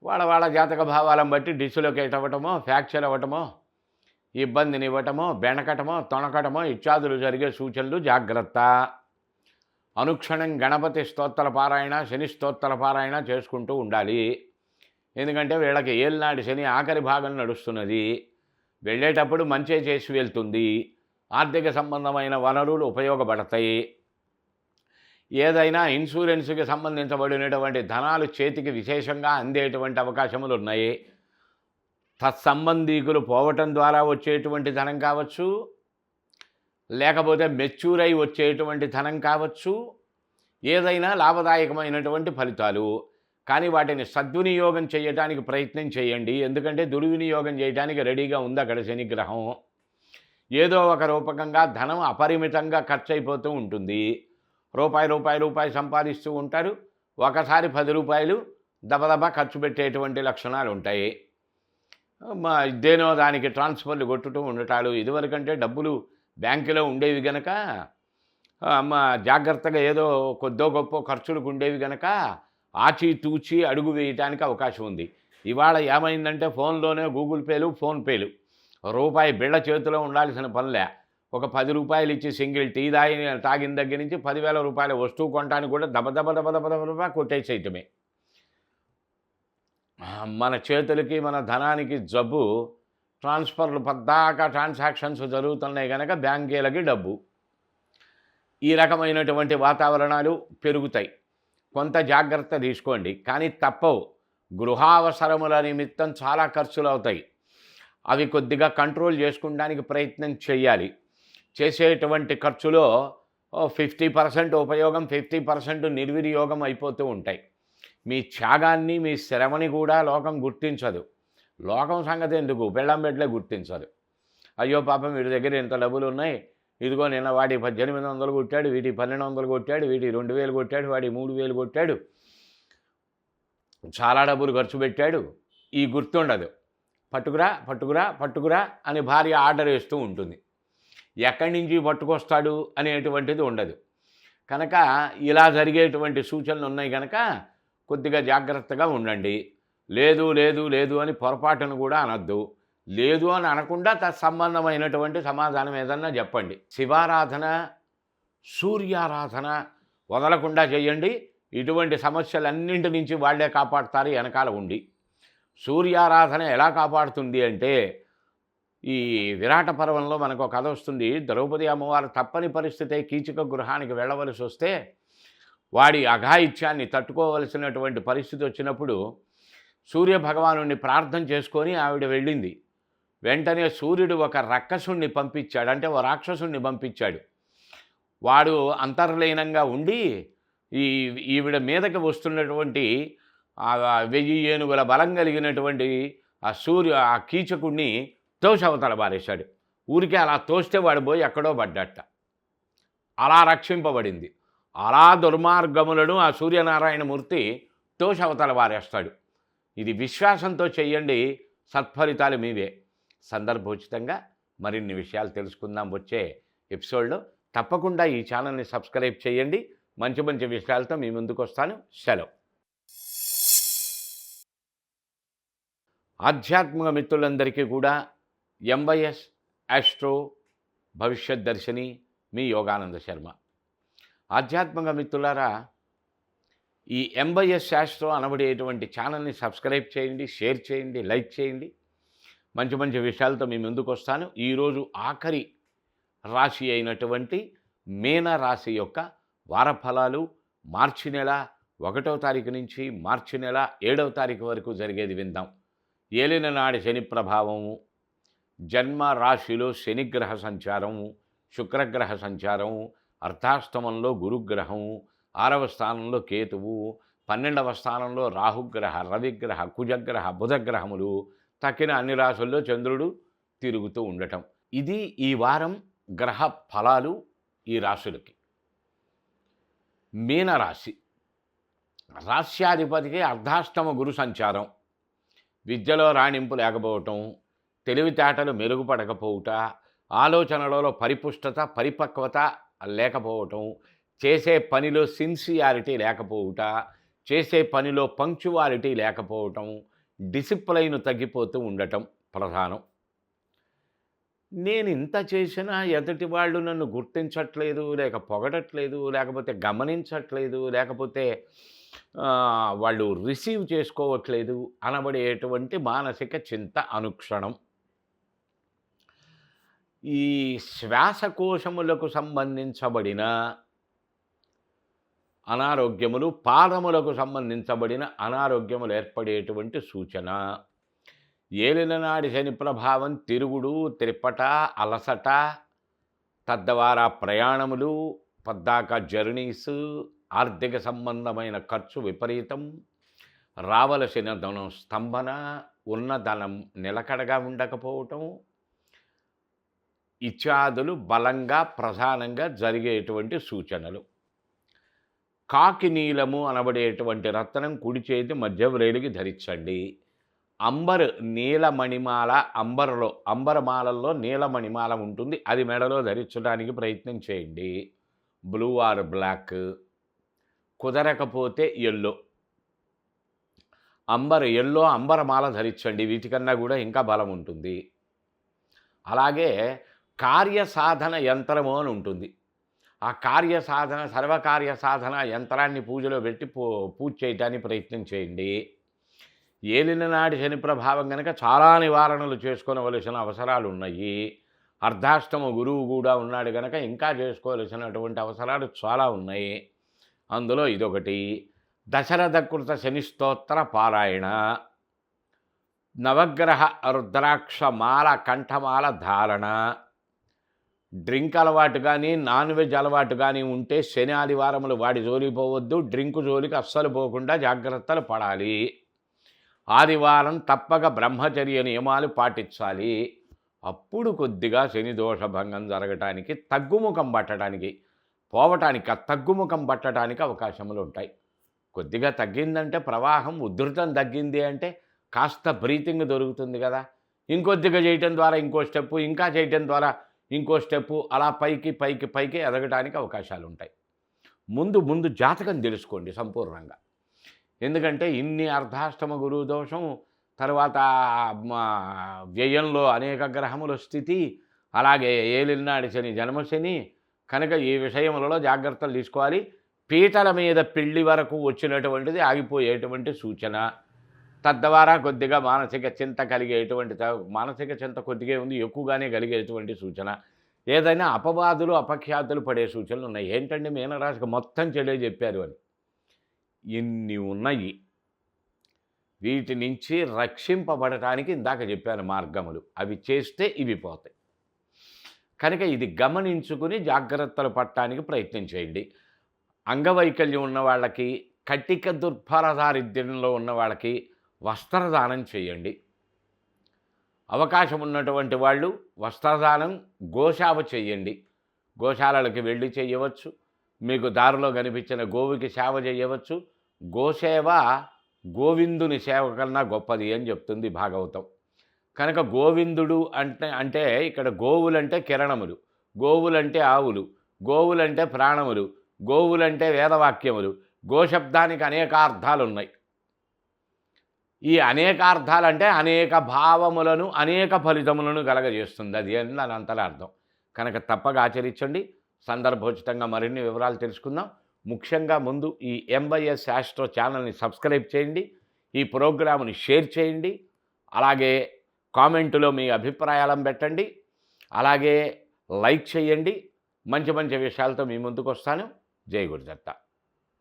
వాళ్ళ జాతక భావాలను బట్టి డిస్లొకేట్ అవ్వటమో, ఫ్రాక్చర్ అవ్వటమో, ఇబ్బందిని ఇవ్వటమో, బెణకటమో, తొణకటమో ఇత్యాదులు జరిగే సూచనలు. జాగ్రత్త. అనుక్షణం గణపతి స్తోత్ర పారాయణ, శని స్తోత్ర పారాయణ చేసుకుంటూ ఉండాలి. ఎందుకంటే వీళ్ళకి ఏలినాటి శని ఆఖరి భాగం నడుస్తున్నది. వెళ్ళేటప్పుడు మంచే చేసి వెళ్తుంది. ఆర్థిక సంబంధమైన వనరులు ఉపయోగపడతాయి. ఏదైనా ఇన్సూరెన్స్కి సంబంధించబడినటువంటి ధనాలు చేతికి విశేషంగా అందేటువంటి అవకాశములు ఉన్నాయి. తత్సంబంధీకులు పోవటం ద్వారా వచ్చేటువంటి ధనం కావచ్చు, లేకపోతే మెచ్యూర్ అయి వచ్చేటువంటి ధనం కావచ్చు, ఏదైనా లాభదాయకమైనటువంటి ఫలితాలు. కానీ వాటిని సద్వినియోగం చేయడానికి ప్రయత్నం చేయండి. ఎందుకంటే దుర్వినియోగం చేయడానికి రెడీగా ఉంది అక్కడ శనిగ్రహం. ఏదో ఒక రూపకంగా ధనం అపరిమితంగా ఖర్చు అయిపోతూ ఉంటుంది. రూపాయి సంపాదిస్తూ ఉంటారు. ఒకసారి 10 రూపాయలు దబదబా ఖర్చు పెట్టేటువంటి లక్షణాలు ఉంటాయి. దేనో దానికి ట్రాన్స్ఫర్లు కొట్టుతూ ఉండటాలు. ఇదివరకంటే డబ్బులు బ్యాంకులో ఉండేవి గనక జాగ్రత్తగా ఏదో కొద్దో గొప్ప ఖర్చులకు ఉండేవి గనక ఆచితూచి అడుగు వేయటానికి అవకాశం ఉంది. ఇవాళ ఏమైందంటే ఫోన్లోనే గూగుల్ పేలు, ఫోన్పేలు. రూపాయి బిళ్ళ చేతిలో ఉండాల్సిన పనిలే. ఒక 10 రూపాయలు ఇచ్చి సింగిల్ టీ తాగిన దగ్గర నుంచి 10,000 రూపాయల వస్తువు కొనడానికి కూడా దబదబ కొట్టేసేయటమే. మన చేతులకి మన ధనానికి జబ్బు. ట్రాన్స్ఫర్లు పద్దాకా ట్రాన్సాక్షన్స్ జరుగుతున్నాయి కనుక బ్యాంకీలకి డబ్బు. ఈ రకమైనటువంటి వాతావరణాలు పెరుగుతాయి. కొంత జాగ్రత్త తీసుకోండి, కానీ తప్పవు. గృహావసరముల నిమిత్తం చాలా ఖర్చులు అవుతాయి. అవి కొద్దిగా కంట్రోల్ చేసుకోవడానికి ప్రయత్నం చేయాలి. చేసేటువంటి ఖర్చులో 50% ఉపయోగం, 50% నిర్వినియోగం అయిపోతూ ఉంటాయి. మీ త్యాగాన్ని, మీ శ్రమని కూడా లోకం గుర్తించదు. లోకం సంగతి ఎందుకు, బెళ్ళం బెడ్లే గుర్తించదు. అయ్యో పాపం వీడి దగ్గర ఇంత డబ్బులు ఉన్నాయి, ఇదిగో నిన్న వాడి 1800 కొట్టాడు, వీటి 1200 కొట్టాడు, వీటి 2000 కొట్టాడు, వాడి 3000 కొట్టాడు, చాలా డబ్బులు ఖర్చు పెట్టాడు. ఈ గుర్తుండదు. పట్టుకురా అని భార్య ఆర్డర్ వేస్తూ ఉంటుంది. ఎక్కడి నుంచి పట్టుకొస్తాడు అనేటువంటిది ఉండదు. కనుక ఇలా జరిగేటువంటి సూచనలు ఉన్నాయి కనుక కొద్దిగా జాగ్రత్తగా ఉండండి. లేదు అని పొరపాటును కూడా అనద్దు. లేదు అని అనకుండా తత్సంబంధమైనటువంటి సమాధానం ఏదన్నా చెప్పండి. శివారాధన, సూర్యారాధన వదలకుండా చేయండి. ఇటువంటి సమస్యలన్నింటి నుంచి వాళ్ళే కాపాడుతారు వెనకాల ఉండి. సూర్యారాధన ఎలా కాపాడుతుంది అంటే, ఈ విరాట పర్వంలో మనకు కథ వస్తుంది. ద్రౌపది అమ్మవారు తప్పని పరిస్థితి కీచక గృహానికి వెళ్ళవలసి వస్తే వాడి అఘాయిత్యాన్ని తట్టుకోవలసినటువంటి పరిస్థితి వచ్చినప్పుడు సూర్యభగవానుడిని ప్రార్థన చేసుకొని ఆవిడ వెళ్ళింది. వెంటనే సూర్యుడు ఒక రక్కసుణ్ణి పంపించాడు, అంటే ఓ రాక్షసుణ్ణి పంపించాడు. వాడు అంతర్లీనంగా ఉండి ఈవిడ మీదకి వస్తున్నటువంటి 1000 ఏనుగుల బలం కలిగినటువంటి ఆ కీచకుడిని తోసవతల బారేశాడు. ఊరికే అలా తోస్తే వాడు పోయి ఎక్కడో పడ్డట. అలా రక్షింపబడింది. అలా దుర్మార్గములను ఆ సూర్యనారాయణమూర్తి తోసవతల బారేస్తాడు. ఇది విశ్వాసంతో చెయ్యండి, సత్ఫలితాలు మీవే. సందర్భోచితంగా మరిన్ని విషయాలు తెలుసుకుందాం వచ్చే ఎపిసోడ్లో. తప్పకుండా ఈ ఛానల్ని సబ్స్క్రైబ్ చేయండి. మంచి విషయాలతో మీ ముందుకు వస్తాను. సెలవు. ఆధ్యాత్మిక మిత్రులందరికీ కూడా MYS ఆస్ట్రో భవిష్యత్ దర్శిని మీ యోగానంద శర్మ. ఆధ్యాత్మిక మిత్రులారా, ఈ MYS ఆస్ట్రో అనబడేటువంటి ఛానల్ని సబ్స్క్రైబ్ చేయండి, షేర్ చేయండి, లైక్ చేయండి. మంచి విషయాలతో మీ ముందుకు వస్తాను. ఈరోజు ఆఖరి రాశి అయినటువంటి మీనరాశి యొక్క వారఫలాలు మార్చి నెల 1వ తారీఖు నుంచి మార్చి నెల 7వ తారీఖు వరకు జరిగేది విందాం. ఏలిన నాడి శని ప్రభావము, జన్మ రాశిలో శనిగ్రహ సంచారము, శుక్రగ్రహ సంచారము, అర్ధాష్టమంలో గురుగ్రహము, 6వ స్థానంలో కేతువు, 12వ స్థానంలో రాహుగ్రహ, రవిగ్రహ, కుజగ్రహ, బుధగ్రహములు, తక్కిన అన్ని రాశుల్లో చంద్రుడు తిరుగుతూ ఉండటం. ఇది ఈ వారం గ్రహ ఫలాలు ఈ రాశులకి. మీనరాశి రాశ్యాధిపతికి అర్ధాష్టమ గురు సంచారం. విద్యలో రాణింపు లేకపోవటం, తెలివితేటలు మెరుగుపడకపోవుట, ఆలోచనలలో పరిపుష్టత పరిపక్వత లేకపోవటం, చేసే పనిలో సిన్సియారిటీ లేకపోవుట, చేసే పనిలో పంక్చువాలిటీ లేకపోవటం, డిసిప్లైన్ తగ్గిపోతూ ఉండటం ప్రధానం. నేను ఇంత చేసినా ఎదుటి వాళ్ళు నన్ను గుర్తించట్లేదు, లేక పొగడట్లేదు, లేకపోతే గమనించట్లేదు, లేకపోతే వాళ్ళు రిసీవ్ చేసుకోవట్లేదు అనబడేటువంటి మానసిక చింత అనుక్షణం. ఈ శ్వాసకోశములకు సంబంధించబడిన అనారోగ్యములు, పాదములకు సంబంధించబడిన అనారోగ్యములు ఏర్పడేటువంటి సూచన. ఏలిననాడి శని ప్రభావం తిరుగుడు, త్రిప్పట, అలసట, తద్వారా ప్రయాణములు, పద్దాక జర్నీస్, ఆర్థిక సంబంధమైన ఖర్చు విపరీతం, రావలసిన ధనం స్తంభన, ఉన్న ధనం నిలకడగా ఉండకపోవటం ఇత్యాదులు బలంగా ప్రధానంగా జరిగేటువంటి సూచనలు. కాకి నీలము అనబడేటువంటి రత్నం కుడి చేతి మధ్య వ్రేలికి ధరించండి. అంబర్ నీలమణిమాల, అంబరమాలల్లో నీలమణిమాల ఉంటుంది, అది మెడలో ధరించడానికి ప్రయత్నం చేయండి. బ్లూ ఆర్ బ్లాక్, కుదరకపోతే ఎల్లో, ఎల్లో అంబరమాల ధరించండి, వీటికన్నా కూడా ఇంకా బలం ఉంటుంది. అలాగే కార్యసాధన యంత్రము అని ఉంటుంది. ఆ కార్యసాధన, సర్వకార్య సాధన యంత్రాన్ని పూజలో పెట్టి పూజ చేయడానికి ప్రయత్నం చేయండి. ఏలిననాడి శని ప్రభావం కనుక చాలా నివారణలు చేసుకోవలసిన అవసరాలు ఉన్నాయి. అర్ధాష్టమ గురువు కూడా ఉన్నాడు కనుక ఇంకా చేసుకోవలసినటువంటి అవసరాలు చాలా ఉన్నాయి. అందులో ఇదొకటి. దశరథకృత శని స్తోత్ర పారాయణ, నవగ్రహ రుద్రాక్ష మాల, కంఠమాల ధారణ. డ్రింక్ అలవాటు కానీ నాన్ వెజ్ అలవాటు కానీ ఉంటే శని ఆదివారములు వాడి జోలికి పోవద్దు, డ్రింకు జోలికి అస్సలు పోకుండా జాగ్రత్తలు పడాలి. ఆదివారం తప్పక బ్రహ్మచర్య నియమాలు పాటించాలి. అప్పుడు కొద్దిగా శని దోషభంగం జరగటానికి, తగ్గుముఖం పట్టడానికి, పోవటానికి, తగ్గుముఖం పట్టడానికి అవకాశములు ఉంటాయి. కొద్దిగా తగ్గిందంటే ప్రవాహం, ఉధృతం తగ్గింది అంటే కాస్త బ్రీతింగ్ దొరుకుతుంది కదా, ఇంకొద్దిగా చేయటం ద్వారా ఇంకో స్టెప్పు, ఇంకా చేయటం ద్వారా ఇంకో స్టెప్పు, అలా పైకి పైకి పైకి ఎదగడానికి అవకాశాలు ఉంటాయి. ముందు జాతకం తెలుసుకోండి సంపూర్ణంగా. ఎందుకంటే ఇన్ని అర్ధాష్టమ గురువు దోషం, తర్వాత వ్యయంలో అనేక గ్రహముల స్థితి, అలాగే ఏలినాడి శని, జన్మశని కనుక ఈ విషయములలో జాగ్రత్తలు తీసుకోవాలి. పీటల మీద పెళ్లి వరకు వచ్చినటువంటిది ఆగిపోయేటువంటి సూచన. తద్వారా కొద్దిగా మానసిక చింత కలిగేటువంటి, మానసిక చింత కొద్దిగా ఉంది, ఎక్కువగానే కలిగేటువంటి సూచన. ఏదైనా అపవాదులు అపఖ్యాతులు పడే సూచనలు ఉన్నాయి. ఏంటంటే మీనరాశికి మొత్తం చెడే చెప్పారు అని. ఇన్ని ఉన్నాయి. వీటి నుంచి రక్షింపబడటానికి ఇందాక చెప్పాను మార్గములు, అవి చేస్తే ఇవి పోతాయి. కనుక ఇది గమనించుకుని జాగ్రత్తలు పట్టడానికి ప్రయత్నం చేయండి. అంగవైకల్యం ఉన్న వాళ్ళకి, కటిక దుర్భర దారిద్ర్యంలో ఉన్న వాళ్ళకి వస్త్రదానం చేయండి. అవకాశం ఉన్నటువంటి వాళ్ళు వస్త్రదానం, గోశావ చేయండి. గోశాలకి వెళ్ళి చేయవచ్చు. మీకు దారిలో కనిపించిన గోవుకి సేవ చేయవచ్చు. గోసేవ గోవిందుని సేవ కన్నా గొప్పది అని చెప్తుంది భాగవతం. కనుక గోవిందుడు అంటే ఇక్కడ గోవులంటే కిరణములు, గోవులంటే ఆవులు, గోవులంటే ప్రాణములు, గోవులంటే వేదవాక్యములు. గోశబ్దానికి అనేక అర్థాలు ఉన్నాయి. ఈ అనేక అర్థాలంటే అనేక భావములను, అనేక ఫలితములను కలగజేస్తుంది. అది దాని అంతలా అర్థం. కనుక తప్పగా ఆచరించండి. సందర్భోచితంగా మరిన్ని వివరాలు తెలుసుకుందాం. ముఖ్యంగా ముందు ఈ ఎంవైఎస్ ఆస్ట్రో ఛానల్ని సబ్స్క్రైబ్ చేయండి. ఈ ప్రోగ్రామ్ని షేర్ చేయండి. అలాగే కామెంటులో మీ అభిప్రాయాలను పెట్టండి. అలాగే లైక్ చేయండి. మంచి మంచి విషయాలతో మీ ముందుకు వస్తాను. జై గురుదత్త.